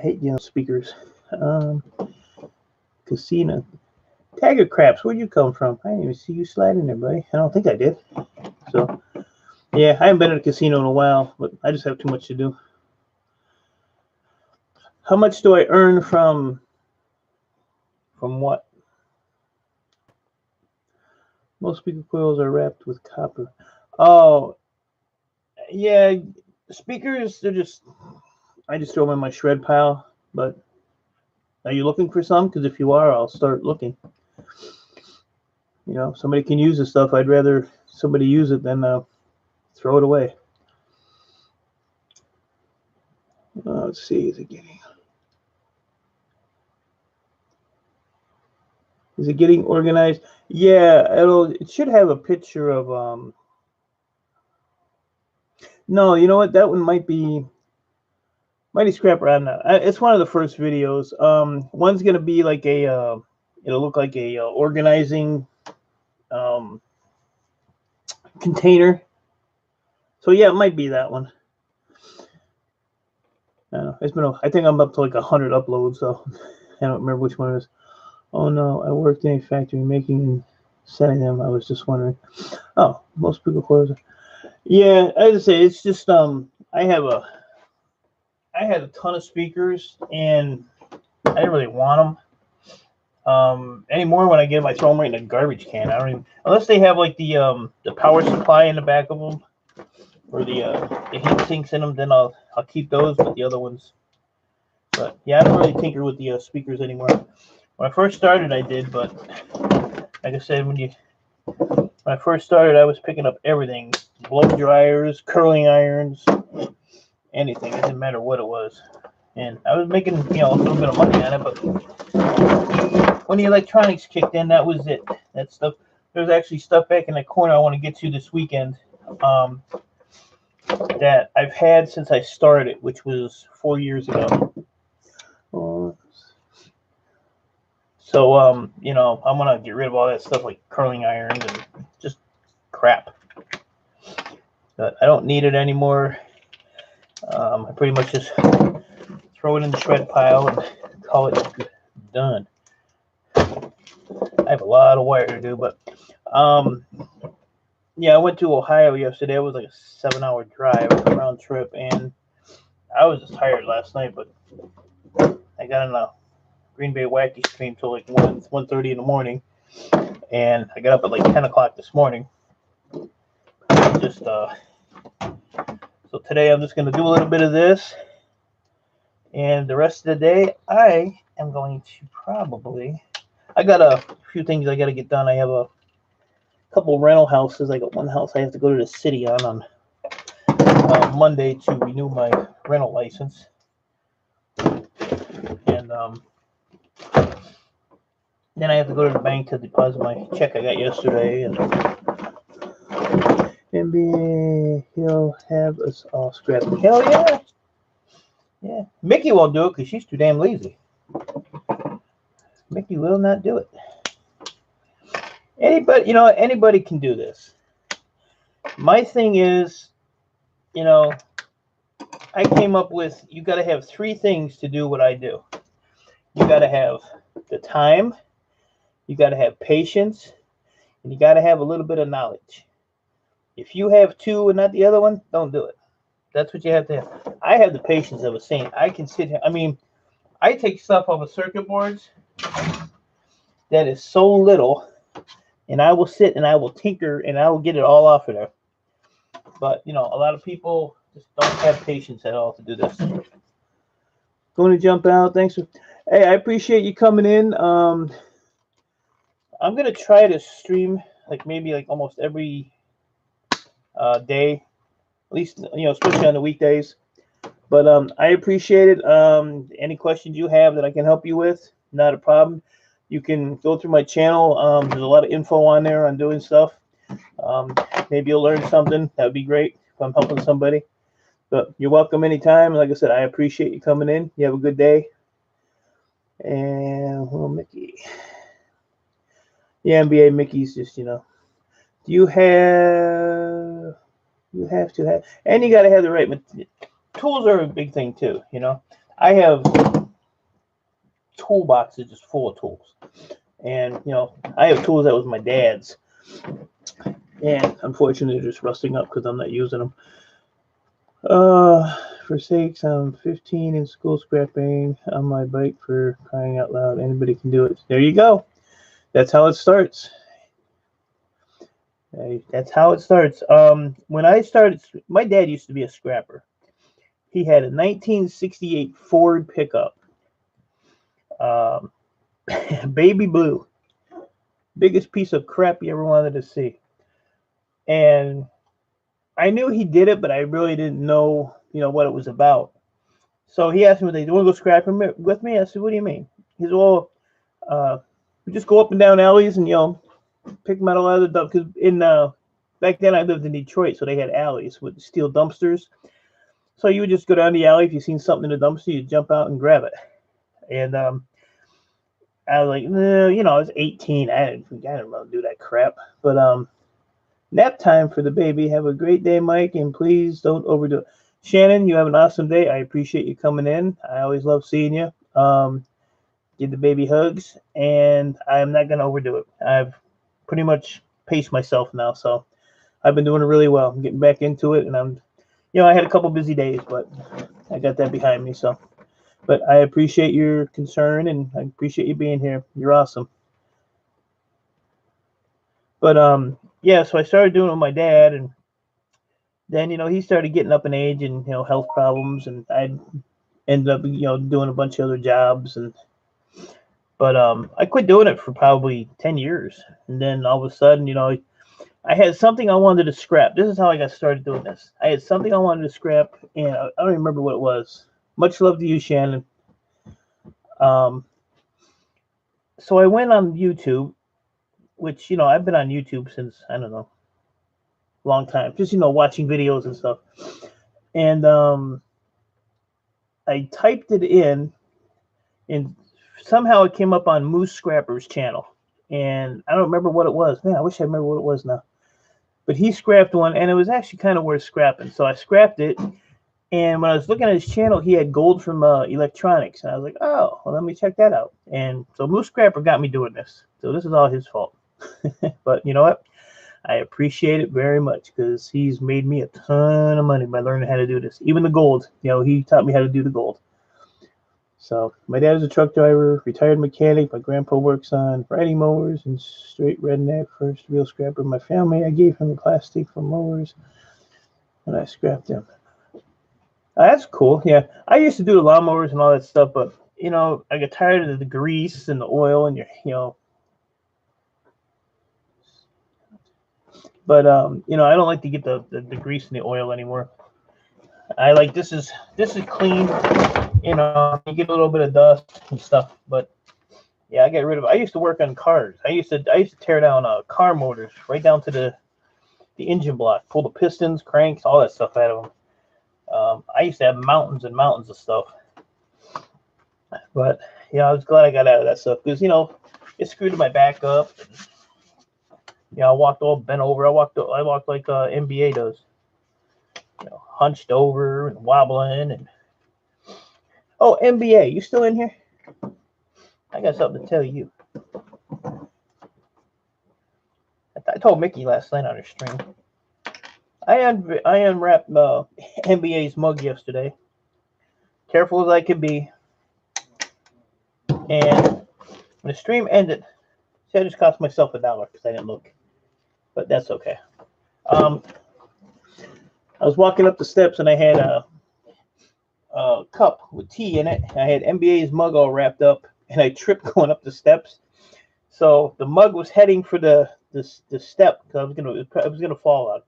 hate speakers. Casino. Tagger Craps, where'd you come from? I didn't even see you slide in there, buddy. I don't think I did. So, yeah, I haven't been at a casino in a while, but I just have too much to do. How much do I earn from what? Most speaker coils are wrapped with copper. Oh, yeah, speakers, I just throw them in my shred pile, but are you looking for some? Because if you are, I'll start looking. Somebody can use this stuff. I'd rather somebody use it than throw it away. Let's see, is it getting organized? Yeah, it should have a picture of no, you know what? That one might be Mighty Scrapper. I'm not. It's one of the first videos. One's gonna be like a it'll look like a organizing container. So yeah, it might be that one. I think I'm up to like 100 uploads, so I don't remember which one it is. Oh no, I worked in a factory making and sending them. I was just wondering. Oh, most people close. Yeah, as I say, it's just I had a ton of speakers and I didn't really want them anymore. When I get them, I throw them right in a garbage can. I don't even, unless they have like the power supply in the back of them or the heat sinks in them, then I'll keep those. But the other ones, but yeah, I don't really tinker with the speakers anymore. When I first started, I did, but like I said, when I first started, I was picking up everything: blow dryers, curling irons, anything. It didn't matter what it was, and I was making a little bit of money on it. But when the electronics kicked in, that was it. That stuff. There's actually stuff back in the corner I want to get to this weekend. that I've had since I started, which was 4 years ago. So, you know, I'm gonna get rid of all that stuff like curling irons and just crap. But I don't need it anymore. I pretty much just throw it in the shred pile and call it done. I have a lot of wire to do, but yeah, I went to Ohio yesterday. It was like a 7-hour drive round trip, and I was just tired last night. But I got in a Green Bay Wacky stream till like 1:30 in the morning, and I got up at like 10 o'clock this morning. Just so today I'm just gonna do a little bit of this, and the rest of the day I am going to probably. I got a few things I got to get done. I have a couple rental houses. I got one house I have to go to the city on Monday to renew my rental license, and then I have to go to the bank to deposit my check I got yesterday, and NBA, he'll have us all scrapped. Hell yeah. Yeah. Mickey won't do it because she's too damn lazy. Mickey will not do it. Anybody, you know, anybody can do this. My thing is, you know, I came up with you got to have 3 things to do what I do. You got to have the time, you got to have patience, and you got to have a little bit of knowledge. If you have 2 and not the other one, don't do it. That's what you have to have. I have the patience of a saint. I can sit here. I mean, I take stuff off of circuit boards that is so little, and I will sit and I will tinker and I will get it all off of there. But, you know, a lot of people just don't have patience at all to do this. Going to jump out. Thanks for. Hey, I appreciate you coming in. I'm gonna try to stream like maybe like almost every day, at least, you know, especially on the weekdays. But I appreciate it. Any questions you have that I can help you with, not a problem. You can go through my channel. There's a lot of info on there on doing stuff. Maybe you'll learn something. That would be great if I'm helping somebody. But you're welcome anytime. Like I said, I appreciate you coming in. You have a good day. And well, Mickey. Yeah, NBA Mickey's just, you know. You have to have, and you got to have the right tools are a big thing too, you know. I have toolboxes just full of tools, and you know, I have tools that was my dad's, and unfortunately they're just rusting up because I'm not using them. For sakes, I'm 15 in school scrapping on my bike, for crying out loud. Anybody can do it. There you go. That's how it starts. That's how it starts. When I started, my dad used to be a scrapper. He had a 1968 Ford pickup, baby blue, biggest piece of crap you ever wanted to see. And I knew he did it, but I really didn't know, you know, what it was about. So he asked me, "Do you want to go scrapping with me?" I said, "What do you mean?" He said, "Well, we just go up and down alleys and, you know, pick metal out of the dump." Because in back then I lived in Detroit, so they had alleys with steel dumpsters. So you would just go down the alley. If you seen something in the dumpster, you'd jump out and grab it. And I was like, you know, I was 18. I didn't want to do that crap. But nap time for the baby. Have a great day, Mike, and please don't overdo it. Shannon, you have an awesome day. I appreciate you coming in. I always love seeing you. Give the baby hugs, and I'm not going to overdo it. I've pretty much paced myself now, so I've been doing it really well. I'm getting back into it, and you know, I had a couple busy days, but I got that behind me. So, but I appreciate your concern, and I appreciate you being here. You're awesome. But yeah, so I started doing it with my dad, and then, you know, he started getting up in age and, you know, health problems, and I ended up, you know, doing a bunch of other jobs, and but I quit doing it for probably 10 years, and then all of a sudden, you know, I had something I wanted to scrap. This is how I got started doing this. I had something I wanted to scrap, and I don't even remember what it was. Much love to you, Shannon. So I went on YouTube, which, you know, I've been on YouTube since, I don't know, long time, just watching videos and stuff. And I typed it in, and somehow it came up on Moose Scrapper's channel. And I don't remember what it was. Man, I wish I remember what it was now. But he scrapped one, and it was actually kind of worth scrapping. So I scrapped it. And when I was looking at his channel, he had gold from electronics. And I was like, oh, well, let me check that out. And so Moose Scrapper got me doing this. So this is all his fault. But you know what? I appreciate it very much because he's made me a ton of money by learning how to do this. Even the gold, he taught me how to do the gold. So my dad is a truck driver, retired mechanic. My grandpa works on riding mowers and straight redneck, first real scrapper in my family. I gave him the plastic for mowers, and I scrapped him. That's cool. Yeah, I used to do the lawnmowers and all that stuff, but I get tired of the grease and the oil and But I don't like to get the grease and the oil anymore. I like this is clean. You get a little bit of dust and stuff, but yeah, I get rid of it. I used to work on cars. I used to tear down car motors right down to the engine block, pull the pistons, cranks, all that stuff out of them. I used to have mountains and mountains of stuff. But I was glad I got out of that stuff because it screwed my back up. I walked all bent over. I walked like NBA does. Hunched over and wobbling. And oh, NBA, you still in here? I got something to tell you. I told Mickey last night on her stream. I unwrapped NBA's mug yesterday. Careful as I could be. And when the stream ended, see, I just cost myself $1 because I didn't look. But that's okay. I was walking up the steps and I had a cup with tea in it. I had NBA's mug all wrapped up, and I tripped going up the steps. So the mug was heading for the step because I was gonna fall out.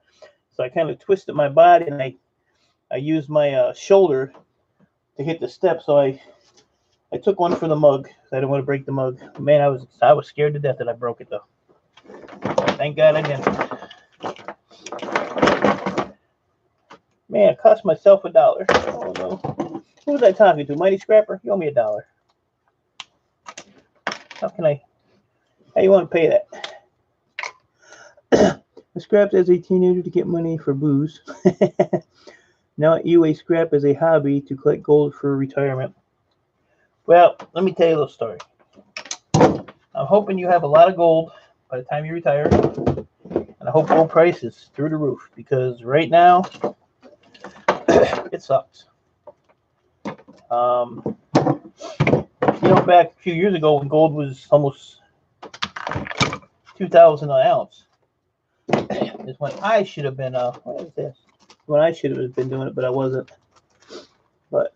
So I kind of twisted my body and I used my shoulder to hit the step. So I took one for the mug. I didn't want to break the mug. Man, I was scared to death that I broke it though. Thank God I didn't. Man, it cost myself $1. Oh no. Who was I talking to? Mighty Scrapper? You owe me $1. How you want to pay that? I scrapped as a teenager to get money for booze. Now you scrap as a hobby to collect gold for retirement. Well, let me tell you a little story. I'm hoping you have a lot of gold by the time you retire. And I hope gold price is through the roof because right now it sucks. Back a few years ago when gold was almost $2,000 an ounce, is when I should have been. What is this? When I should have been doing it, but I wasn't. But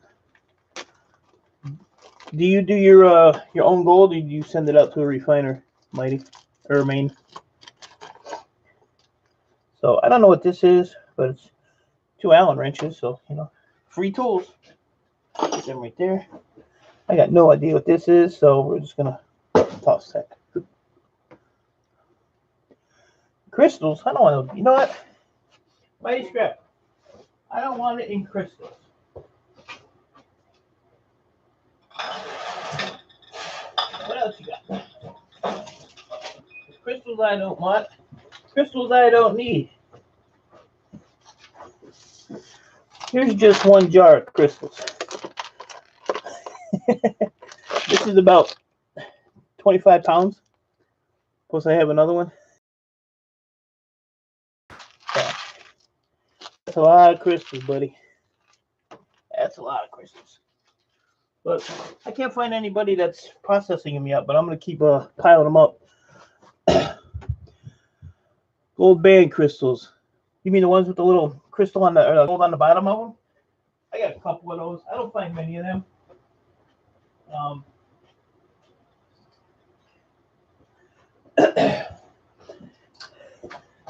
do you do your own gold, or do you send it out to a refiner, Mighty or Maine? So I don't know what this is, but it's 2 Allen wrenches. So free tools. Put them right there. I got no idea what this is, so we're just gonna toss that. Crystals? I don't want to. You know what? Mighty Scrap. I don't want it in crystals. What else you got? Crystals I don't want. Crystals I don't need. Here's just one jar of crystals. This is about 25 pounds. Plus I have another one. Yeah. That's a lot of crystals, buddy. That's a lot of crystals. But I can't find anybody that's processing them yet, but I'm going to keep piling them up. Gold band crystals. You mean the ones with the little crystal on the gold on the bottom of them? I got a couple of those. I don't find many of them.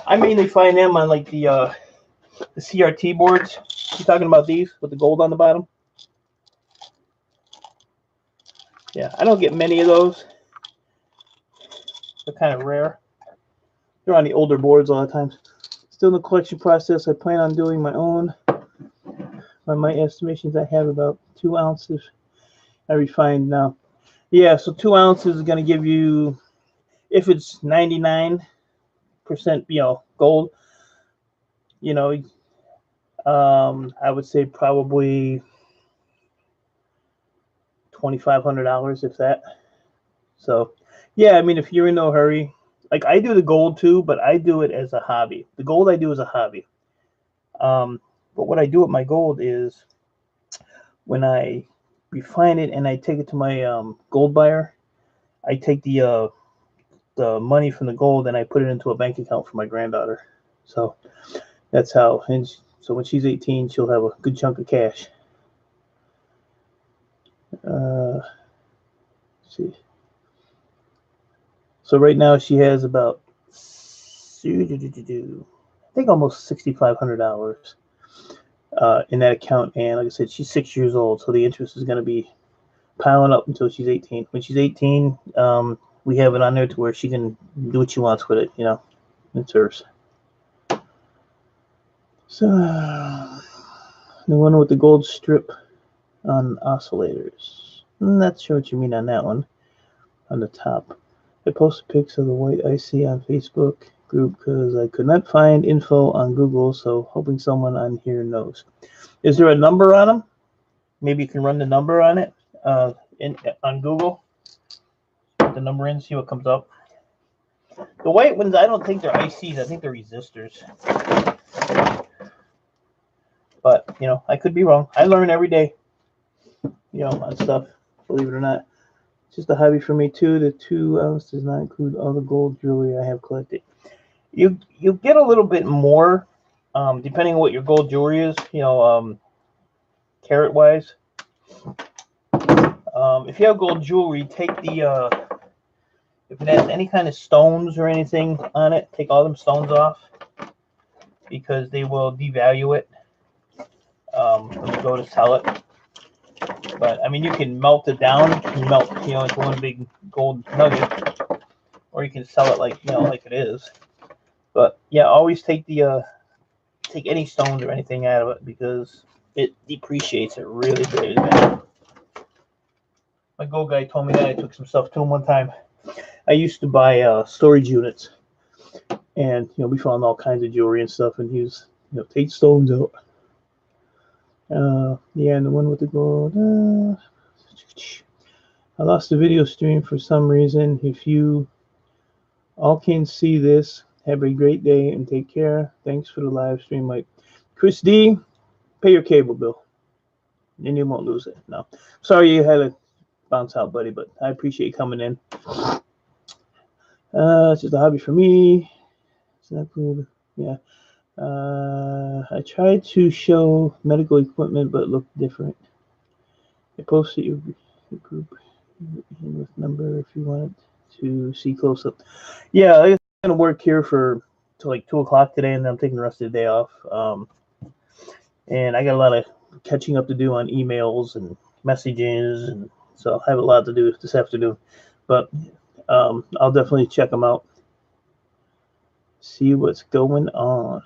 I mainly find them on like the CRT boards. You talking about these with the gold on the bottom? Yeah, I don't get many of those. They're kind of rare. They're on the older boards a lot of times. Still in the collection process. I plan on doing my own. By my estimations, I have about 2 ounces. I refined now. Yeah, so 2 ounces is going to give you, if it's 99%, gold, I would say probably $2,500, if that. So, yeah, I mean, if you're in no hurry, like I do the gold too, but I do it as a hobby. The gold I do as a hobby. But what I do with my gold is when I refine it and I take it to my gold buyer, I take the money from the gold and I put it into a bank account for my granddaughter. So that's how. And so when she's 18, she'll have a good chunk of cash. Let's see. So right now she has about, I think almost $6,500 in that account. And like I said, she's 6 years old, so the interest is going to be piling up until she's 18. When she's 18, we have it on there to where she can do what she wants with it. It's hers. So the one with the gold strip on oscillators. I'm not sure what you mean on that one. On the top, I posted pics of the white IC on Facebook group because I could not find info on Google, so hoping someone on here knows. Is there a number on them? Maybe you can run the number on it on Google. Put the number in, see what comes up. The white ones, I don't think they're ICs. I think they're resistors. But, I could be wrong. I learn every day, on stuff, believe it or not. It's just a hobby for me, too. The 2 ounce does not include all the gold jewelry I have collected. You get a little bit more, depending on what your gold jewelry is, carat-wise. If you have gold jewelry, take if it has any kind of stones or anything on it, take all them stones off because they will devalue it when you go to sell it. But, I mean, you can melt it down and melt, into one big gold nugget, or you can sell it like, like it is. But, yeah, always take take any stones or anything out of it because it depreciates it really, really bad. My gold guy told me that. I took some stuff to him one time. I used to buy storage units, and we found all kinds of jewelry and stuff, and he was, take stones out. Yeah, and the one with the gold. I lost the video stream for some reason. If you all can see this, have a great day and take care. Thanks for the live stream, Mike. Chris D, pay your cable bill, and you won't lose it. No, sorry you had to bounce out, buddy, but I appreciate you coming in. It's just a hobby for me. It's not cool. Yeah. I tried to show medical equipment, but it looked different. I posted your group with number if you wanted to see close up. Yeah, I'm gonna work here till like 2 o'clock today, and then I'm taking the rest of the day off. And I got a lot of catching up to do on emails and messages, and so I have a lot to do this afternoon. But I'll definitely check them out, see what's going on.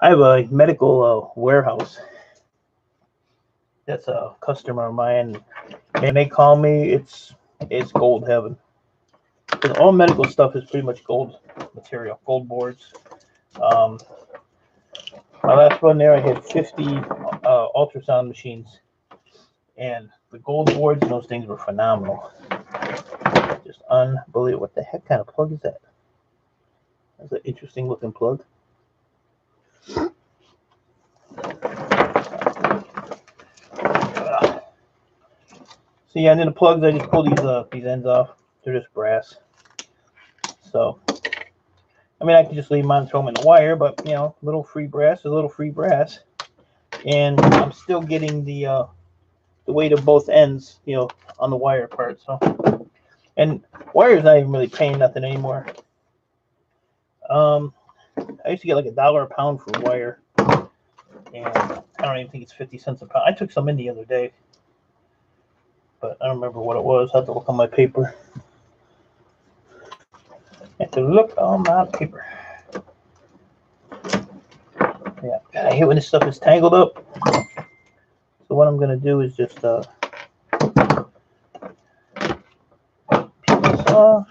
I have a medical warehouse. That's a customer of mine, and they call me. It's gold heaven. Because all medical stuff is pretty much gold material, gold boards. My last one there, I had 50 ultrasound machines, and the gold boards and those things were phenomenal. Just unbelievable. What the heck kind of plug is that? That's an interesting looking plug. So yeah, and then the plugs, I just pull these ends off. They're just brass. So, I mean, I can just leave them on and throw them in the wire, but little free brass is a little free brass, and I'm still getting the weight of both ends, on the wire part. So, and wire's not even really paying nothing anymore. I used to get like $1 a pound for wire, and I don't even think it's 50 cents a pound. I took some in the other day, but I don't remember what it was. I have to look on my paper. I have to look on my paper. Yeah, I hate when this stuff is tangled up. So what I'm gonna do is just peel this off.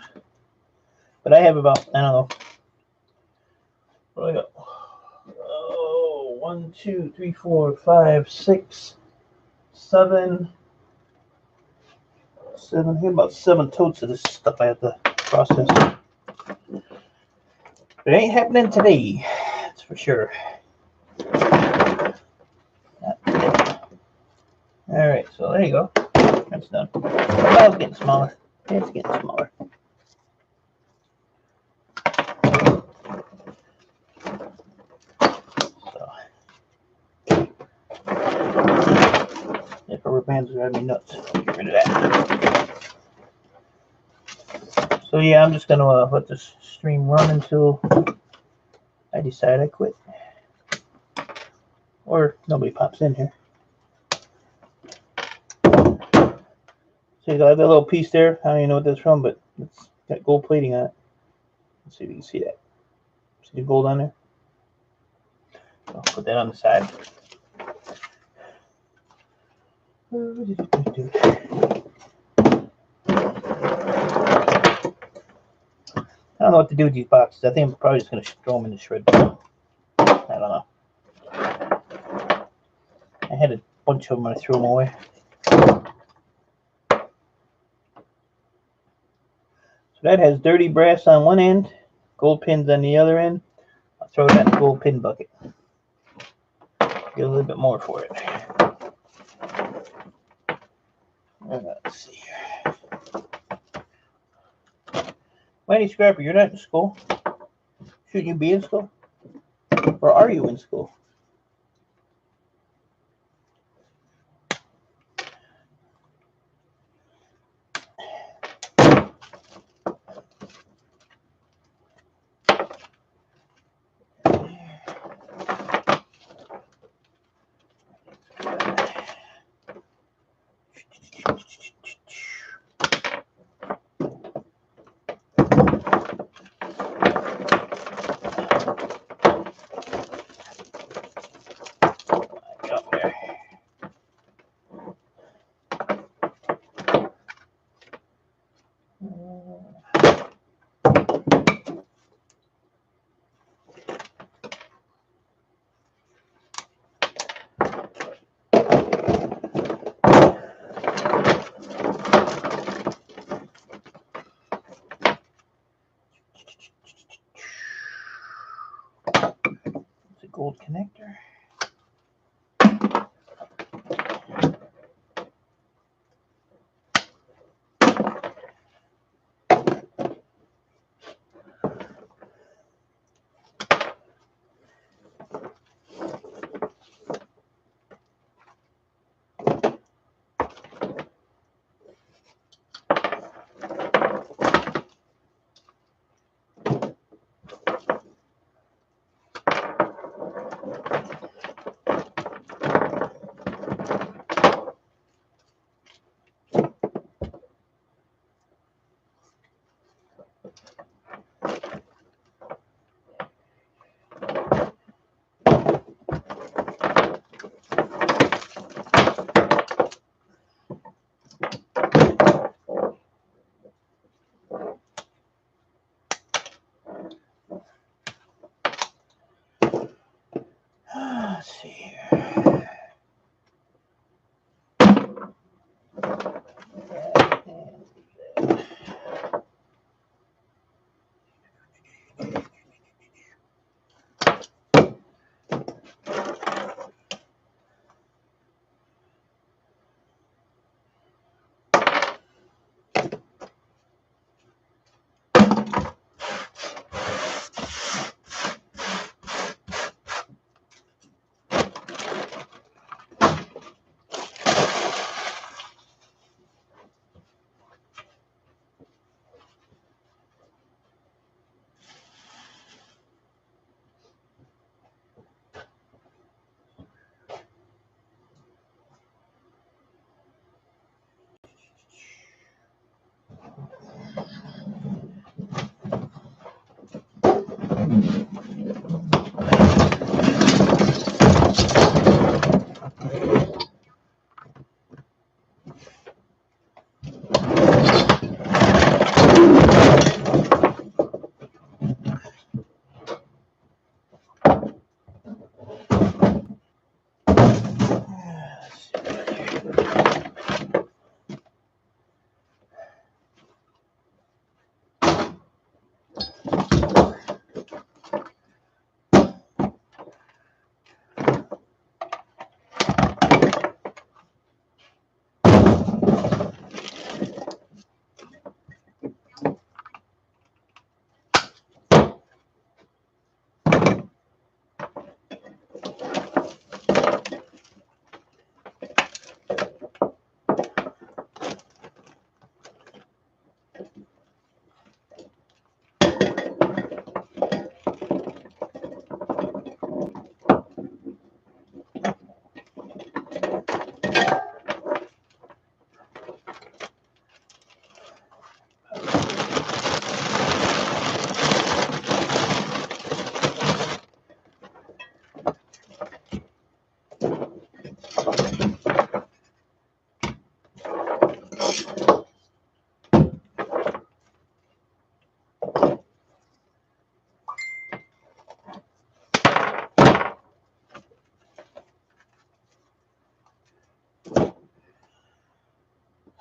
But I have about, I don't know. What do I got? Oh, 1, 2, 3, 4, 5, 6, 7. I have about 7 totes of this stuff I have to process. It ain't happening today, that's for sure. All right, so there you go. That's done. The file's getting smaller. It's getting smaller. So, if rubber bands drive me nuts, get rid of that. So yeah, I'm just gonna let this stream run until I decide I quit, or nobody pops in here. So you got that little piece there. I don't even know what that's from, but it's got gold plating on it. Let's see if you can see that. See the gold on there? I'll put that on the side. I don't know what to do with these boxes. I think I'm probably just going to throw them in the shred. I don't know. I had a bunch of them. I threw them away. So that has dirty brass on one end, gold pins on the other end. I'll throw that in the gold pin bucket. Get a little bit more for it. Let's see here. Mighty Scrapper, you're not in school. Shouldn't you be in school? Or are you in school?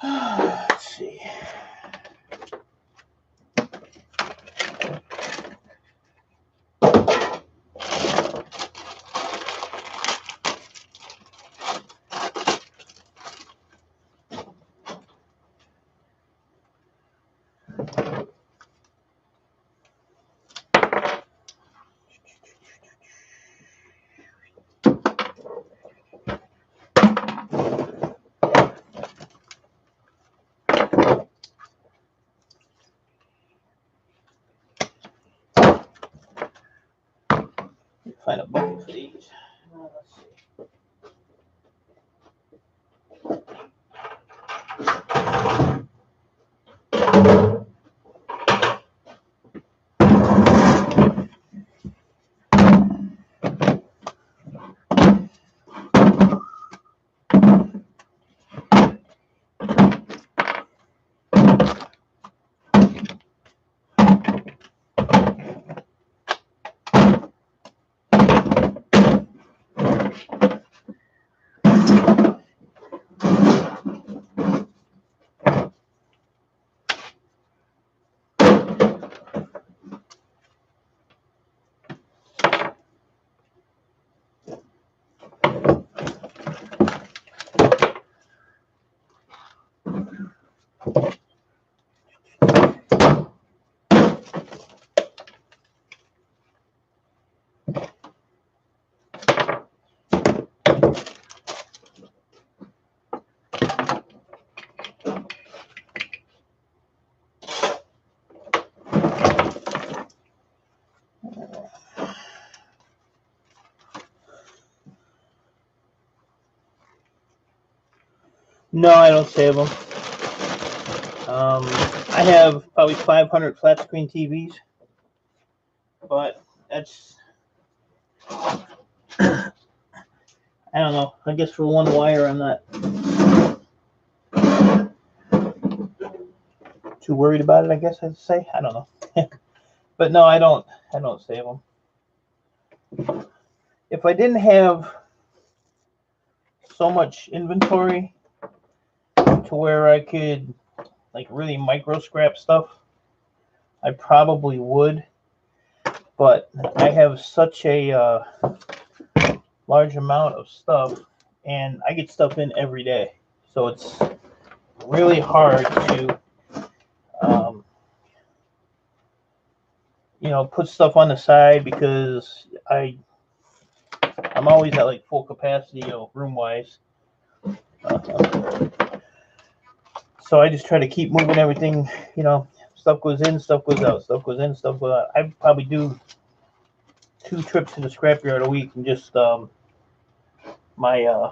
Let's see. Find a bucket for these. Let's see. No, I don't save them. I have probably 500 flat screen TVs, but that's, I don't know. I guess for one wire, I'm not too worried about it, I guess I'd say. I don't know. But no, I don't save them. If I didn't have so much inventory to where I could like really micro scrap stuff, I probably would. But I have such a large amount of stuff, and I get stuff in every day, so it's really hard to put stuff on the side, because I'm always at like full capacity, room wise. So I just try to keep moving everything. Stuff goes in, stuff goes out, stuff goes in, stuff goes out. I probably do 2 trips to the scrapyard a week, and just my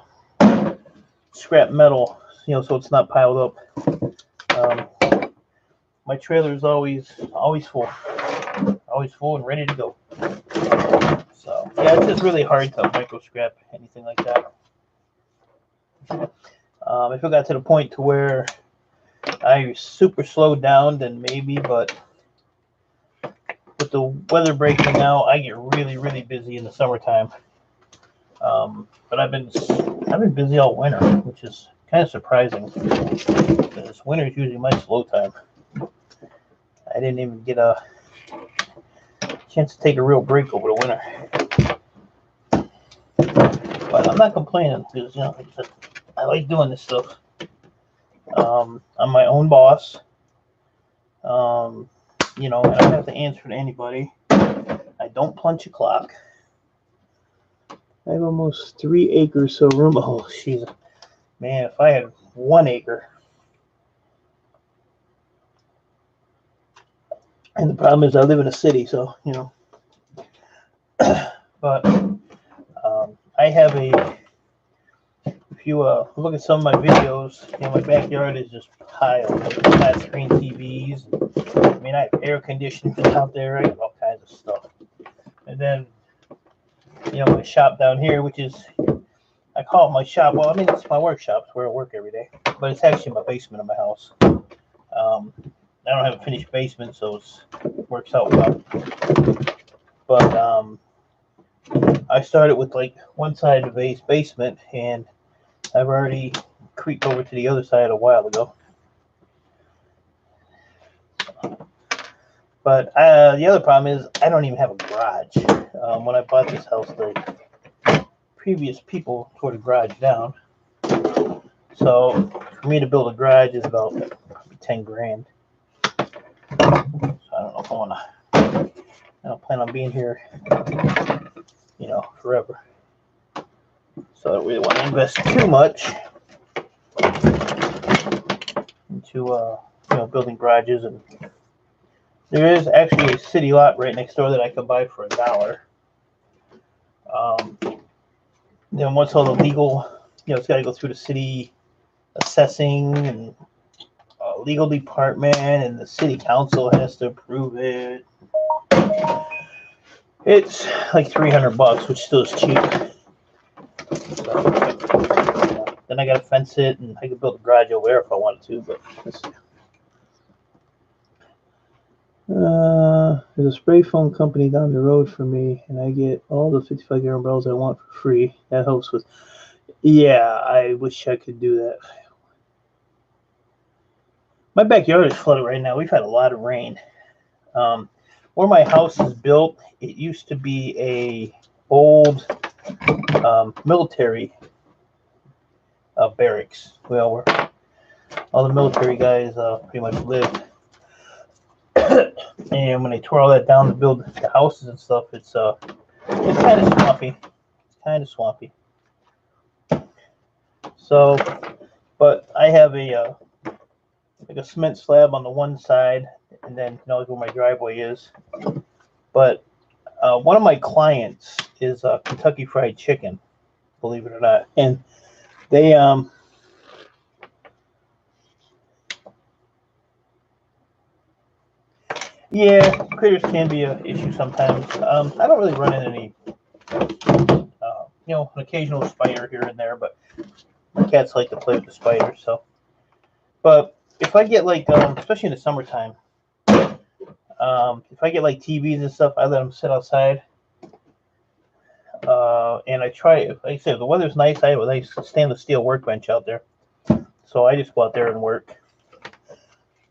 scrap metal, so it's not piled up. My trailer is always full and ready to go. So yeah, it's just really hard to micro scrap anything like that. If it got to the point to where I super slowed down, then maybe, but with the weather breaking out, I get really, really busy in the summertime. But I've been busy all winter, which is kind of surprising, because winter is usually my slow time. I didn't even get a chance to take a real break over the winter. But I'm not complaining, because I like doing this stuff. I'm my own boss. And I don't have to answer to anybody. I don't punch a clock. I have almost 3 acres of room. Oh, jeez. Man, if I had 1 acre. And the problem is I live in a city, so, But I have if you look at some of my videos, my backyard is just piled with flat screen TVs. I mean, I have air conditioning out there. I have all kinds of stuff. And then, my shop down here, which is, I call it my shop. Well, I mean, it's my workshop. It's where I work every day. But it's actually my basement of my house. I don't have a finished basement, so it works out well. But I started with like one side of the basement, and I've already creeped over to the other side a while ago. But the other problem is I don't even have a garage. When I bought this house, the previous people tore the garage down. So for me to build a garage is about probably 10 grand. So I don't know if I don't plan on being here, forever. So I don't really want to invest too much into, building garages. And there is actually a city lot right next door that I could buy for $1. Then once all the legal, it's got to go through the city assessing and legal department, and the city council has to approve it. It's like $300, which still is cheap. So, then I got to fence it, and I could build a garage over there if I wanted to. But let's see. There's a spray foam company down the road for me, and I get all the 55-gallon barrels I want for free. That helps with. Yeah, I wish I could do that. My backyard is flooded right now. We've had a lot of rain. Where my house is built, it used to be a old military barracks. Well, where all the military guys pretty much lived. And when they tore all that down to build the houses and stuff, it's kind of swampy. So, but I have a cement slab on the one side, and then where my driveway is. But one of my clients is Kentucky Fried Chicken, believe it or not, and they yeah, critters can be an issue sometimes. I don't really run into any, an occasional spider here and there, but my cats like to play with the spiders. So, but if I get like, especially in the summertime, if I get like TVs and stuff, I let them sit outside. And I try, like I said, if the weather's nice, I have a nice stainless steel workbench out there. So I just go out there and work.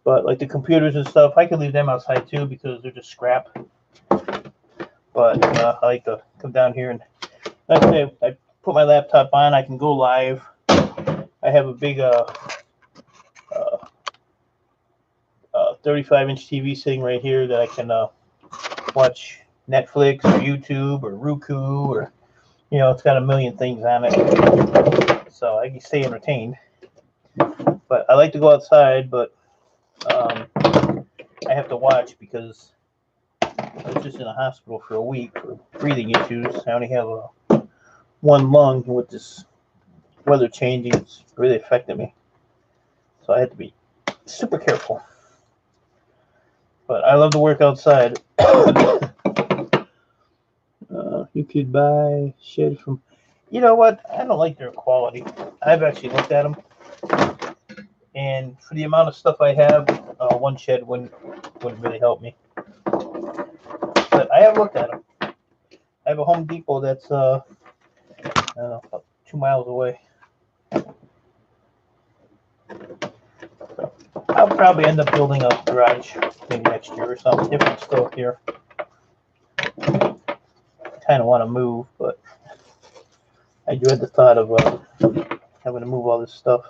But like the computers and stuff, I can leave them outside too because they're just scrap. But I like to come down here and like I say, I put my laptop on, I can go live. I have a big 35-inch TV sitting right here that I can watch Netflix or YouTube or Roku or, it's got a million things on it. So I can stay entertained. But I like to go outside, but I have to watch because I was just in a hospital for a week for breathing issues. I only have one lung, and with this weather changing, it's really affected me. So I had to be super careful. But I love to work outside. You could buy shed from. You know what? I don't like their quality. I've actually looked at them. And for the amount of stuff I have, one shed wouldn't really help me. But I have looked at them. I have a Home Depot that's I don't know, about 2 miles away. So I'll probably end up building a garage maybe next year or something if I'm still here. I kind of want to move, but I dread the thought of having to move all this stuff.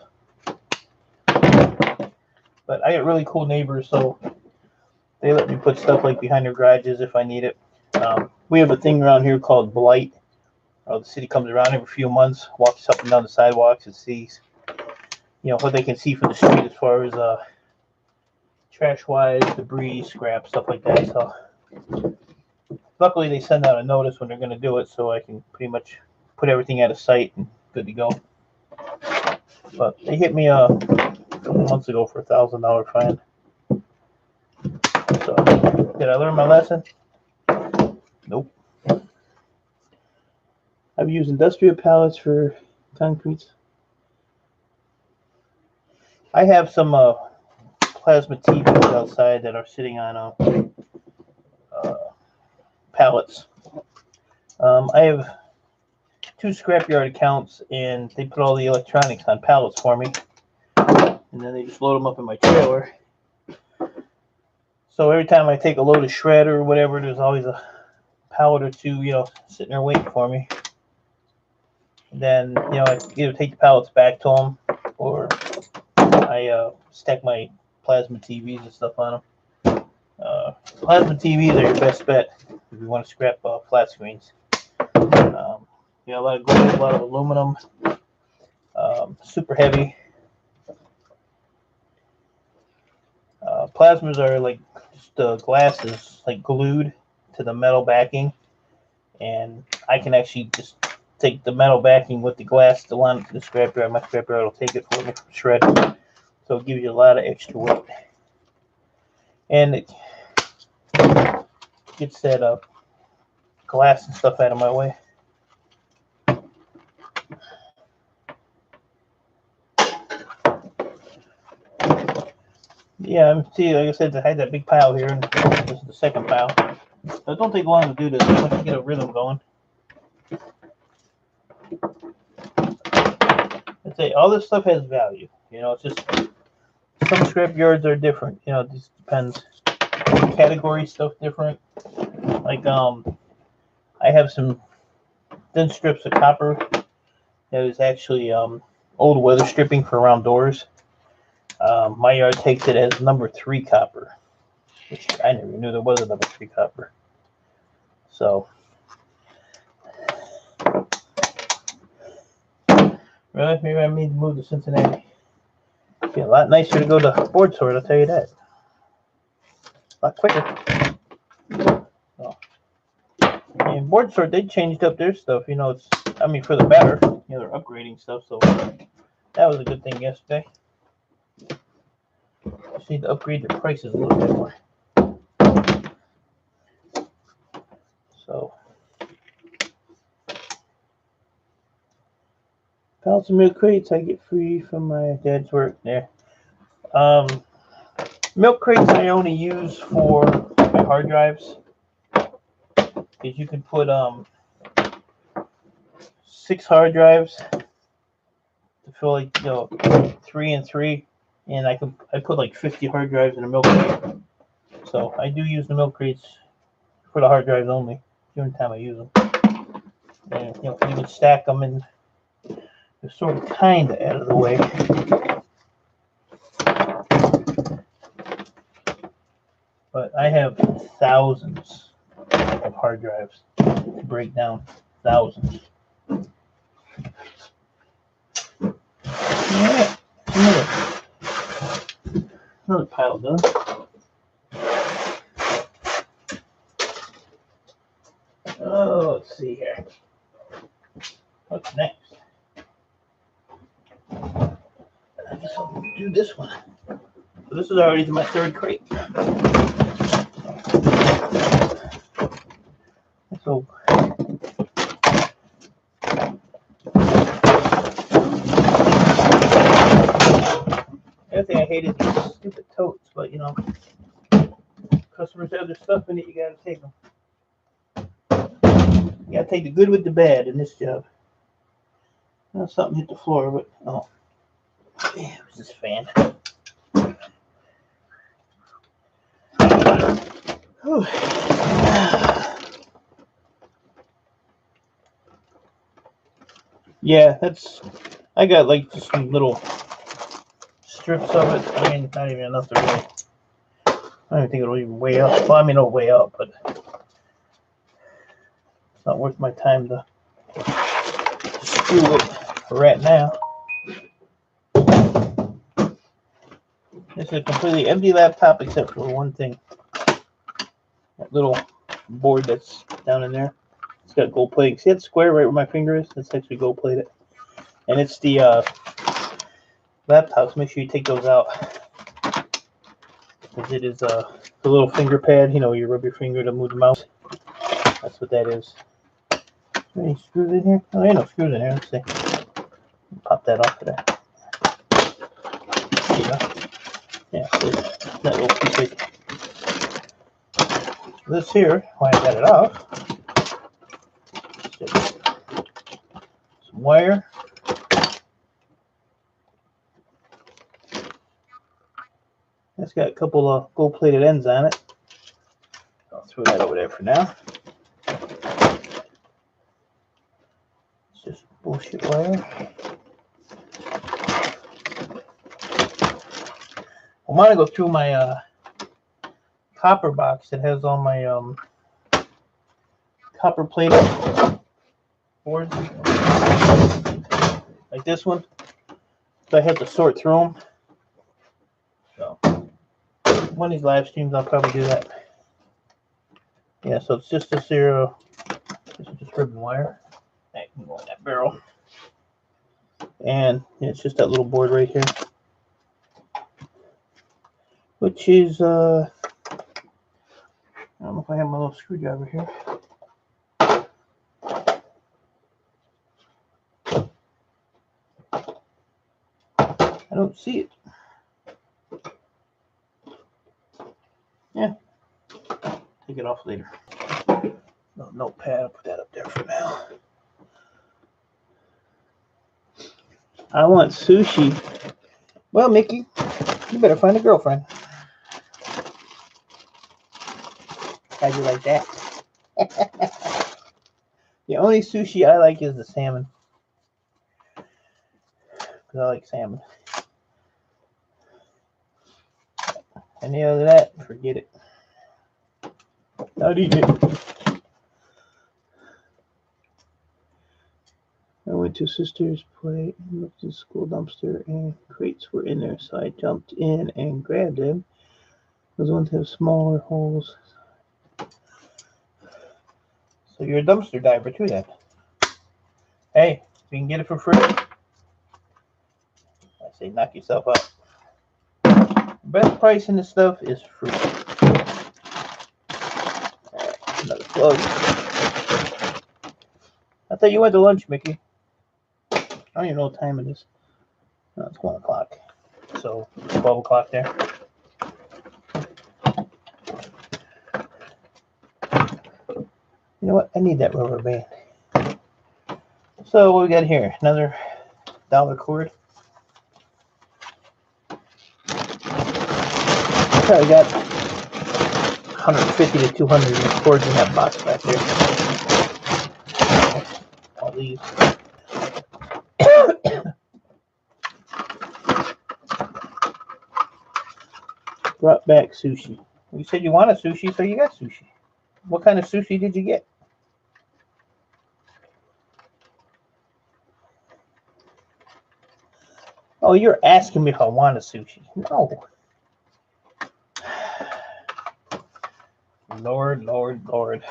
But I got really cool neighbors, so they let me put stuff like behind their garages if I need it. We have a thing around here called blight. The city comes around every few months, walks up and down the sidewalks and sees, what they can see from the street as far as trash-wise, debris, scrap, stuff like that. So luckily they send out a notice when they're going to do it, so I can pretty much put everything out of sight and good to go. But they hit me a couple months ago for $1,000 fine. So did I learn my lesson? Nope. I've used industrial pallets for concretes. I have some plasma TVs outside that are sitting on pallets. I have 2 scrapyard accounts, and they put all the electronics on pallets for me, and then they just load them up in my trailer. So every time I take a load of shred or whatever, there's always a pallet or 2, sitting there waiting for me. And then, I either take the pallets back to them, or I stack my plasma TVs and stuff on them. Plasma TVs are your best bet if you want to scrap flat screens. A lot of gold, a lot of aluminum, super heavy. Plasmas are like just glasses, like glued to the metal backing, and I can actually just take the metal backing with the glass to line it to the scrapyard. My scrapyard will take it for me from shred, so it gives you a lot of extra weight, and it gets that glass and stuff out of my way. Yeah, see, like I said, I had that big pile here, and this is the second pile. So it don't take long to do this once you get a rhythm going. I'd say all this stuff has value. It's just some scrap yards are different. It just depends. Category stuff different. Like I have some thin strips of copper that is actually old weather stripping for around doors. My yard takes it as number 3 copper, which I never knew there was a number 3 copper. So, really, maybe I need to move to Cincinnati. It'd be a lot nicer to go to Board Sort, I'll tell you that. A lot quicker. So, and Board Sort, they changed up their stuff. It's, for the better. They're upgrading stuff, so that was a good thing yesterday. Just need to upgrade their prices a little bit more. So, pallets of milk crates I get free from my dad's work there. Milk crates I only use for my hard drives, because you can put 6 hard drives to fill 3 and 3. And I put like 50 hard drives in a milk crate. So I do use the milk crates for the hard drives only during the time I use them. And you can stack them, and they're sort of kind of out of the way. But I have thousands of hard drives to break down. Thousands. All right. Another pile done. Oh, let's see here. What's next? I guess I'll do this one. So this is already my 3rd crate. So the other thing I hate is these stupid totes, but customers have their stuff in it, you gotta take them. You gotta take the good with the bad in this job. Something hit the floor, but yeah, it was this fan. Yeah, I got like just some little strips of it. Not even enough to really. I don't even think it'll even weigh up. Well, it'll weigh up, but it's not worth my time to screw it for right now. This is a completely empty laptop except for one thing. That little board that's down in there. It's got gold plating. See that square right where my finger is? That's actually gold plated. And it's the laptops. Make sure you take those out. Because it is the little finger pad. You rub your finger to move the mouse. That's what that is. Any screws in here? Oh, ain't no screws in here. Let's see. that off of there. There you go. Yeah, so that little piece right there. This here, when I got it off, some wire. It's got a couple of gold-plated ends on it. I'll throw that over there for now. It's just bullshit wire. I want to go through my copper box that has all my copper plated boards, like this one. So I have to sort through them. So one of these live streams, I'll probably do that. Yeah, so it's just this here. This is just ribbon wire. That can go in that barrel, and it's just that little board right here, which is I don't know if I have my little screwdriver here. I don't see it. Yeah, take it off later. No notepad. I'll put that up there for now. I want sushi. Well, Mickey, you better find a girlfriend. How'd you like that? The only sushi I like is the salmon. Because I like salmon. Any other than that, forget it. Not eating it. I went to sister's play and looked at the school dumpster and crates were in there, so I jumped in and grabbed them. Those ones have smaller holes. So you're a dumpster diver too then. Hey, if you can get it for free, I say knock yourself out. The best price in this stuff is free. Alright, another plug. I thought you went to lunch, Mickey. I don't even know what time it is. No, it's 1 o'clock. So 12 o'clock there. You know what? I need that rubber band. So what we got here? Another dollar cord. Probably got 150 to 200 cords in that box back there. All these. Brought back sushi. You said you wanted sushi, so you got sushi. What kind of sushi did you get? Oh, you're asking me if I want a sushi. No. Lord, Lord, Lord.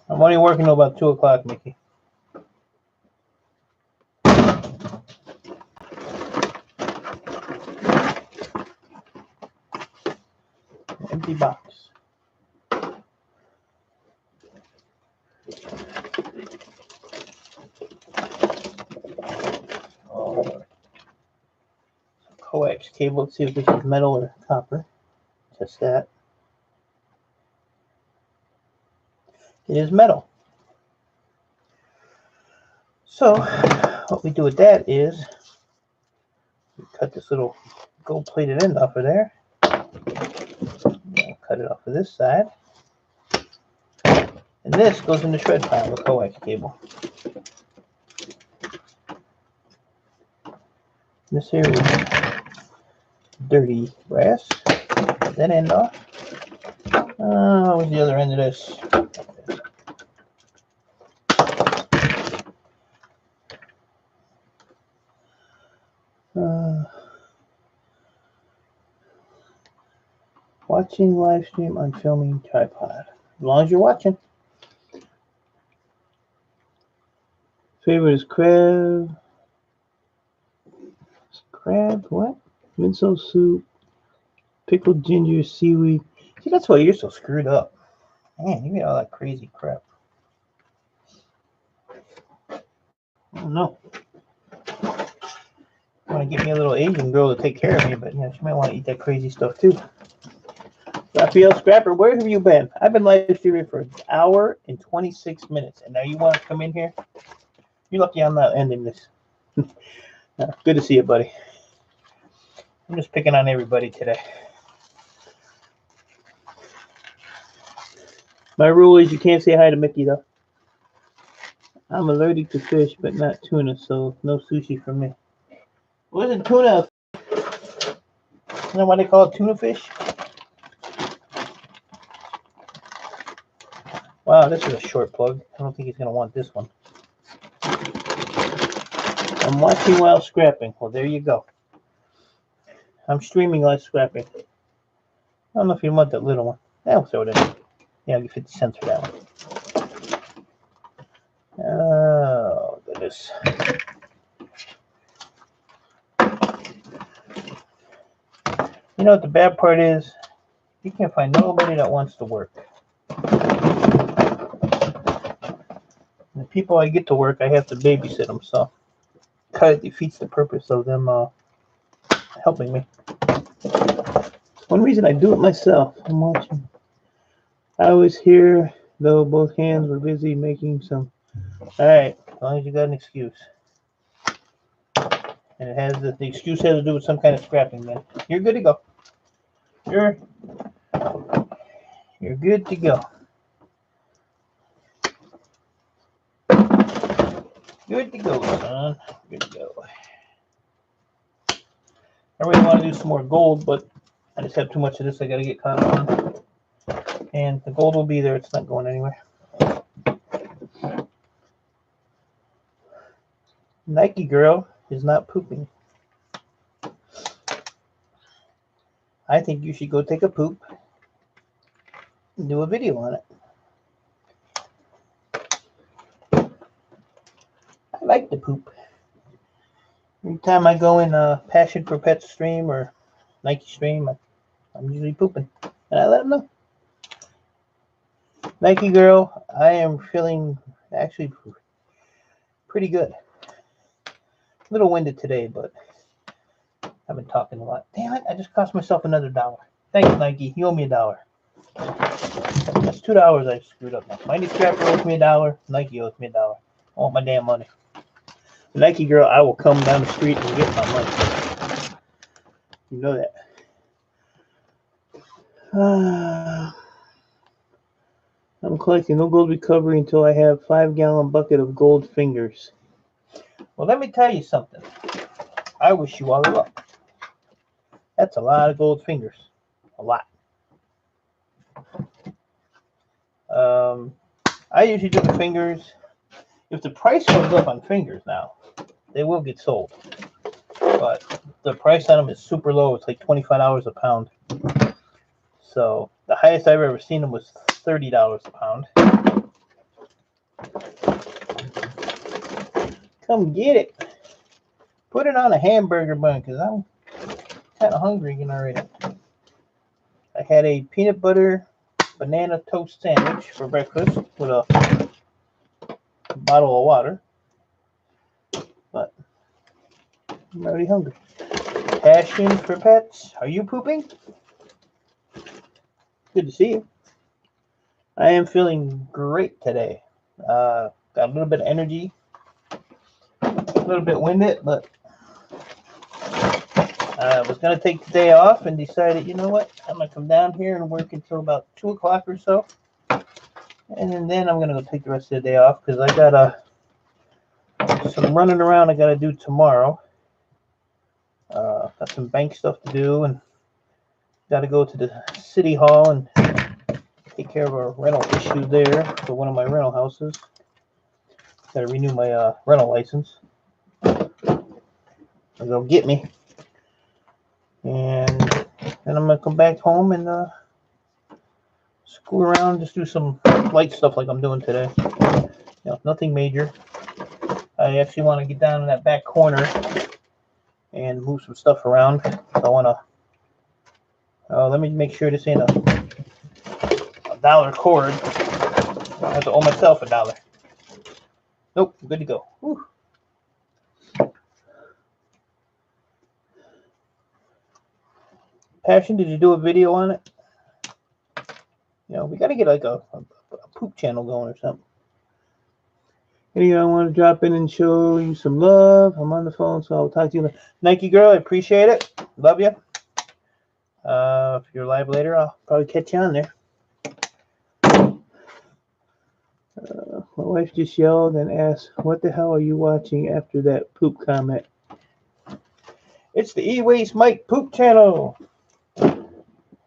I'm only working till about 2 o'clock, Mickey. Empty box. Oh. Coax cable. Let's see if this is metal or copper. Test that. It is metal. So what we do with that is we cut this little gold-plated end off of there. We'll cut it off of this side. And this goes in the shred pile, the coax cable. This here is dirty brass. Cut that end off. Where's the other end of this? Watching live stream on filming tripod. As long as you're watching. Favorite is crab. Crab, what? Miso soup. Pickled ginger, seaweed. See, that's why you're so screwed up. Man, you get all that crazy crap. Oh no. I want to get me a little Asian girl to take care of me, but she might want to eat that crazy stuff too. Raphael Scrapper, where have you been? I've been live streaming for an hour and 26 minutes, and now you want to come in here? You're lucky I'm not ending this. Good to see you, buddy. I'm just picking on everybody today. My rule is you can't say hi to Mickey, though. I'm allergic to fish, but not tuna, so no sushi for me. Wasn't tuna? You know why they call it tuna fish? Wow, this is a short plug. I don't think he's going to want this one. I'm watching while scrapping. Well, there you go. I'm streaming while scrapping. I don't know if you want that little one. I'll throw it in. Yeah, I'll give 50 cents for that one. Oh, goodness. You know what the bad part is? You can't find nobody that wants to work. And the people I get to work, I have to babysit them, so it kind of defeats the purpose of them helping me. One reason I do it myself. I'm watching. I was here, though both hands were busy making some. All right, as long as you got an excuse. And it has the excuse has to do with some kind of scrapping, man. You're good to go. You're good to go. Good to go, son. Good to go. I really want to do some more gold, but I just have too much of this I got to get caught on. And the gold will be there. It's not going anywhere. Nike girl is not pooping. I think you should go take a poop and do a video on it. I like to poop. Every time I go in a Passion for Pets stream or Nike stream, I'm usually pooping. And I let them know. Nike girl, I am feeling actually pretty good. A little winded today, but I've been talking a lot. Damn it, I just cost myself another $1. Thanks, Nike. You owe me $1. That's $2 I screwed up now. Mighty Scrapper owes me $1. Nike owes me $1. I want my damn money. Nike girl, I will come down the street and get my money. You know that. I'm collecting no gold recovery until I have 5-gallon bucket of gold fingers. Well, let me tell you something. I wish you all the luck. That's a lot of gold fingers. A lot. I usually do the fingers. If the price goes up on fingers now, they will get sold. But the price on them is super low. It's like $25 a pound. So the highest I've ever seen them was $30 a pound. Come get it. Put it on a hamburger bun because I'm kind of hungry again already. I had a peanut butter banana toast sandwich for breakfast with a bottle of water. But I'm already hungry. Passion for Pets. Are you pooping? Good to see you. I am feeling great today. Got a little bit of energy. A little bit winded, but I was going to take the day off and decided, you know what? I'm going to come down here and work until about 2 o'clock or so. And then I'm going to go take the rest of the day off because I got some running around I got to do tomorrow. Got some bank stuff to do and got to go to the city hall and take care of a rental issue there for one of my rental houses. Got to renew my rental license. They'll get me. And then I'm going to come back home and screw around, just do some light stuff like I'm doing today. Nothing major. I actually want to get down in that back corner and move some stuff around. I want to. Let me make sure this ain't a $1 cord. I have to owe myself $1. Nope, I'm good to go. Whew. Passion, did you do a video on it? You know, we got to get like a poop channel going or something. Anyway, I want to drop in and show you some love. I'm on the phone, so I'll talk to you later. Nike girl, I appreciate it. Love you. If you're live later, I'll probably catch you on there. My wife just yelled and asked, "What the hell are you watching?" after that poop comment. It's the E-Waste Mike Poop Channel.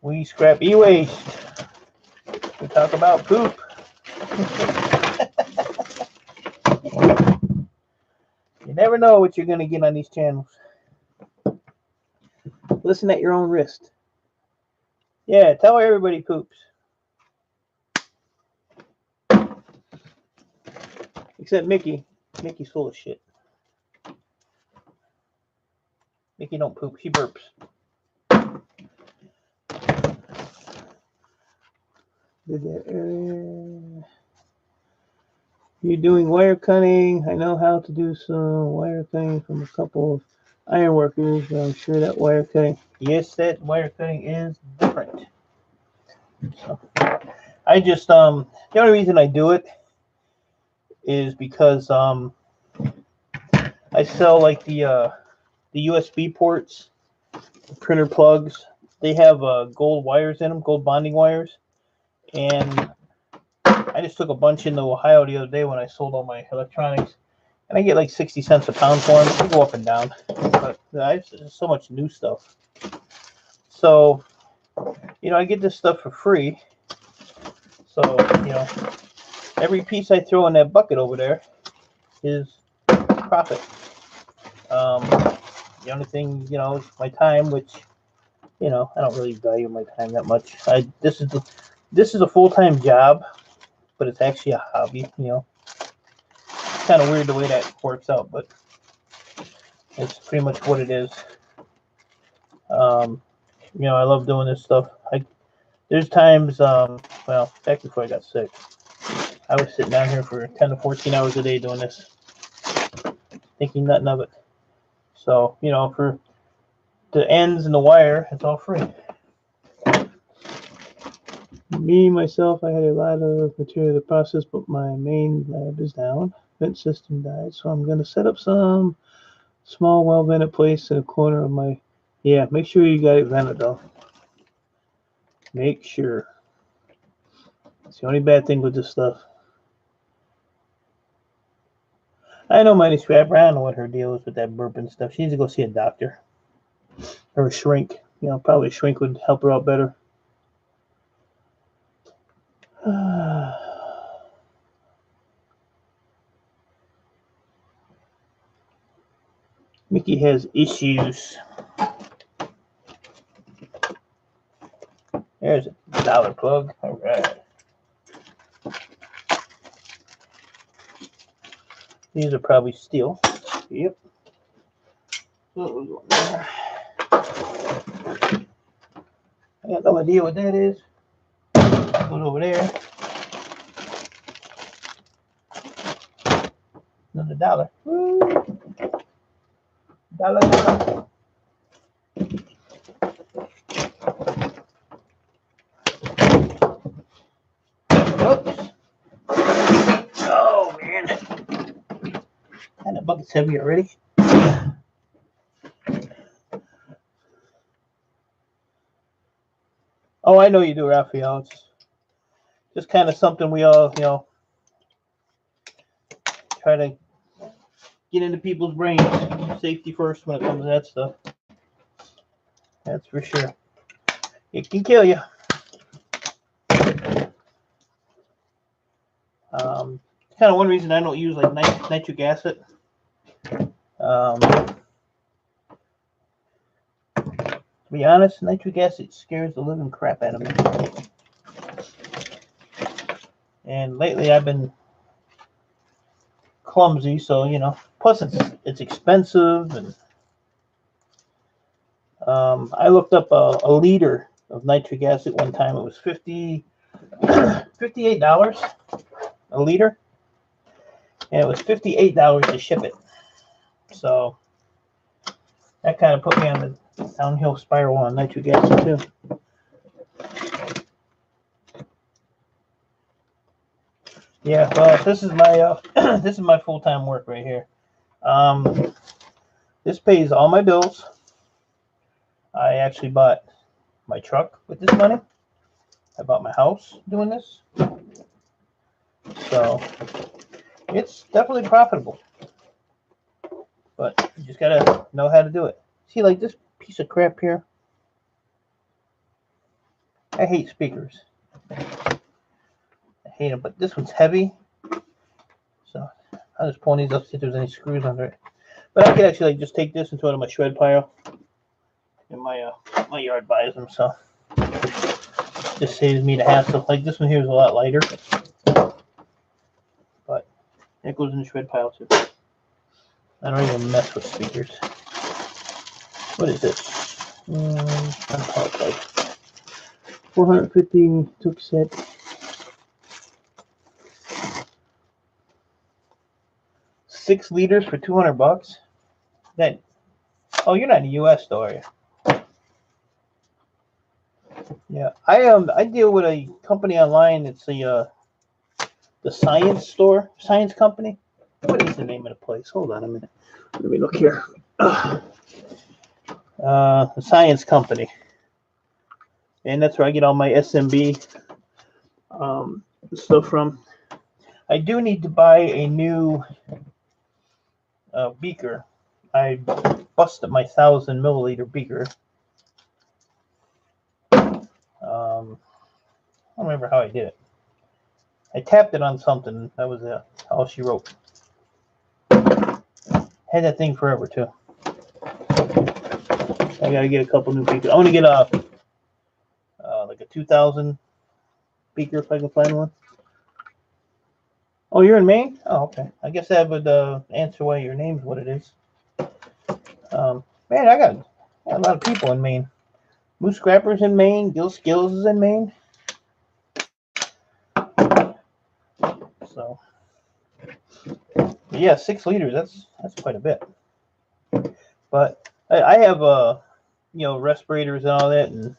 We scrap e-waste. We talk about poop. You never know what you're going to get on these channels. Listen at your own risk. Yeah, tell everybody poops. Except Mickey. Mickey's full of shit. Mickey don't poop, she burps. Did that earlier. You're doing wire cutting. I know how to do some wire cutting from a couple of iron workers. I'm sure that wire cutting. Yes, that wire cutting is different. So, I just the only reason I do it is because I sell like the USB ports, the printer plugs. They have gold wires in them, gold bonding wires, and I just took a bunch into Ohio the other day when I sold all my electronics, and I get like 60 cents a pound for them. They go up and down, but there's so much new stuff. So, you know, I get this stuff for free. So, you know, every piece I throw in that bucket over there is profit. The only thing, you know, is my time, which, you know, I don't really value my time that much. This is a full-time job, but it's actually a hobby, you know. It's kind of weird the way that works out, but it's pretty much what it is. You know, I love doing this stuff. There's times, well, back before I got sick, I was sitting down here for 10 to 14 hours a day doing this, thinking nothing of it. So, you know, for the ends and the wire, it's all free. Me, myself, I had a lot of material to process, but my main lab is down. Vent system died, so I'm going to set up some small well-vented place in a corner of my... Yeah, make sure you got it vented, though. Make sure. It's the only bad thing with this stuff. I know Mighty Scrapper. I don't know what her deal is with that burping stuff. She needs to go see a doctor. Or a shrink. You know, probably a shrink would help her out better. Mickey has issues. There's a $1 plug. All right. These are probably steel. Yep. What was on there? I got no idea what that is. Goes over there. Another $1. Woo. $1. Oops. Oh man. And the bucket's heavy already. Oh, I know you do, Raphael. It's just kind of something we all, you know, try to get into people's brains. Safety first when it comes to that stuff. That's for sure. It can kill you. Kind of one reason I don't use like nitric acid. To be honest, nitric acid scares the living crap out of me. And lately I've been clumsy, so you know. Plus it's expensive, and I looked up a liter of nitric acid one time. It was $50 $58 a liter, and it was $58 to ship it. So that kind of put me on the downhill spiral on nitric acid too. Yeah, well, this is my this is my full-time work right here. This pays all my bills. I actually bought my truck with this money. I bought my house doing this. So it's definitely profitable. But you just gotta know how to do it. See, like this piece of crap here. I hate speakers. I hate them, but this one's heavy. So I'll just pull these up, see if there's any screws under it. But I could actually like just take this and throw it in my shred pile. And my yard buys them, so just saves me the hassle. Like this one here is a lot lighter, but it goes in the shred pile too. I don't even mess with speakers. What is this? I apologize. 450 took set. $6 liters for $200. That. Oh, you're not in the U.S. though, are you? Yeah, I deal with a company online. It's the Science Store, Science Company. What is the name of the place? Hold on a minute. Let me look here. The Science Company, and that's where I get all my SMB stuff from. I do need to buy a new beaker. I busted my 1,000 milliliter beaker. I don't remember how I did it. I tapped it on something. That was all she wrote. Had that thing forever too. I gotta get a couple new beakers. I want to get like a 2,000 beaker if I can find one. Oh, you're in Maine? Oh, okay. I guess that would answer why your name's what it is. Man, I got a lot of people in Maine. Moose Scrapper's in Maine. Gil Skills is in Maine. So, yeah, 6 liters. That's quite a bit. But I have respirators and all that, and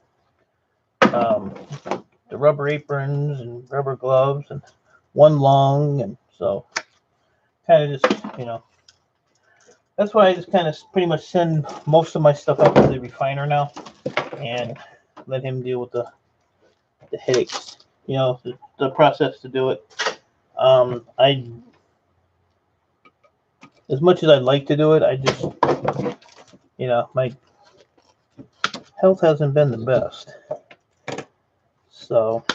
the rubber aprons and rubber gloves and one lung, and so kind of just that's why I just kind of pretty much send most of my stuff up to the refiner now and let him deal with the headaches, the process to do it. As much as I'd like to do it, I just, my health hasn't been the best. So,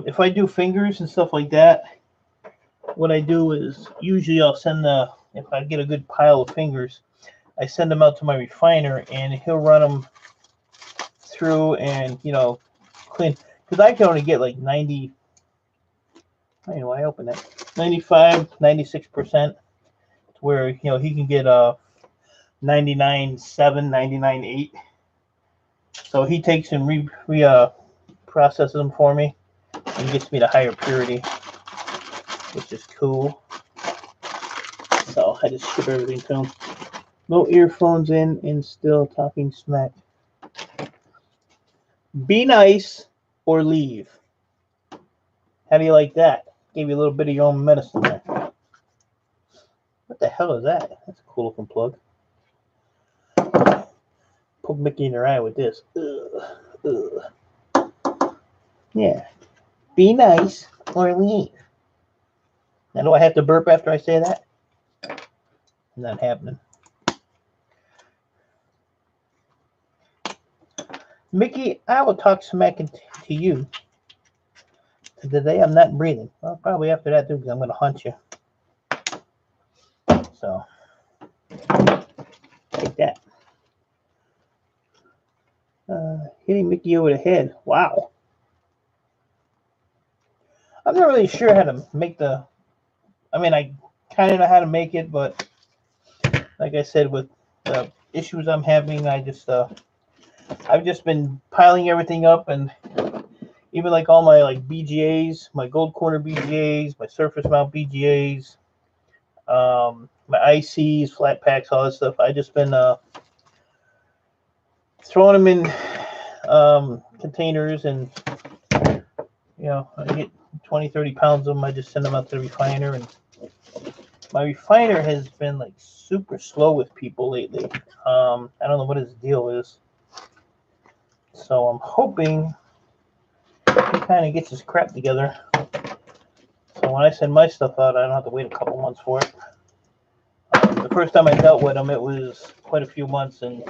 if I do fingers and stuff like that, what I do is usually I'll send if I get a good pile of fingers, I send them out to my refiner and he'll run them through and, clean. Because I can only get like 90, I don't know why I opened that, 95, 96%, where, he can get 99.7, 99.8. So he takes and processes them for me and gets me the higher purity, which is cool. So I just ship everything to him. No earphones in and still talking smack. Be nice or leave. How do you like that? Gave you a little bit of your own medicine there. What the hell is that? That's a cool looking plug. Poke Mickey in her eye with this. Yeah. Be nice or leave. Now, do I have to burp after I say that? Not happening. Mickey, I will talk smack to you. Today I'm not breathing. Well, probably after that too, because I'm going to hunt you. So, take that. Hitting Mickey over the head. Wow. I'm not really sure how to make I kind of know how to make it, but like I said, with the issues I'm having, I've just been piling everything up, and Even like all my like BGAs, my gold corner BGAs, my surface mount BGAs, my ICs, flat packs, all that stuff. I just been throwing them in containers, and I get 20, 30 pounds of them. I just send them out to the refiner, and my refiner has been like super slow with people lately. I don't know what his deal is. So I'm hoping he kind of gets his crap together. So when I send my stuff out, I don't have to wait a couple months for it. The first time I dealt with him, it was quite a few months, and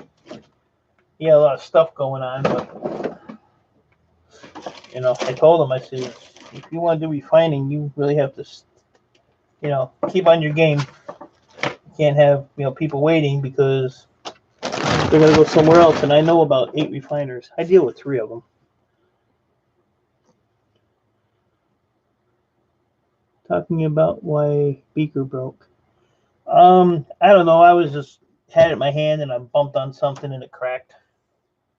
he had a lot of stuff going on. But I told him, I said, if you want to do refining, you really have to, keep on your game. You can't have people waiting because they're gonna go somewhere else. And I know about 8 refiners. I deal with 3 of them. Talking about why beaker broke. I don't know. I was just had it in my hand and I bumped on something and it cracked.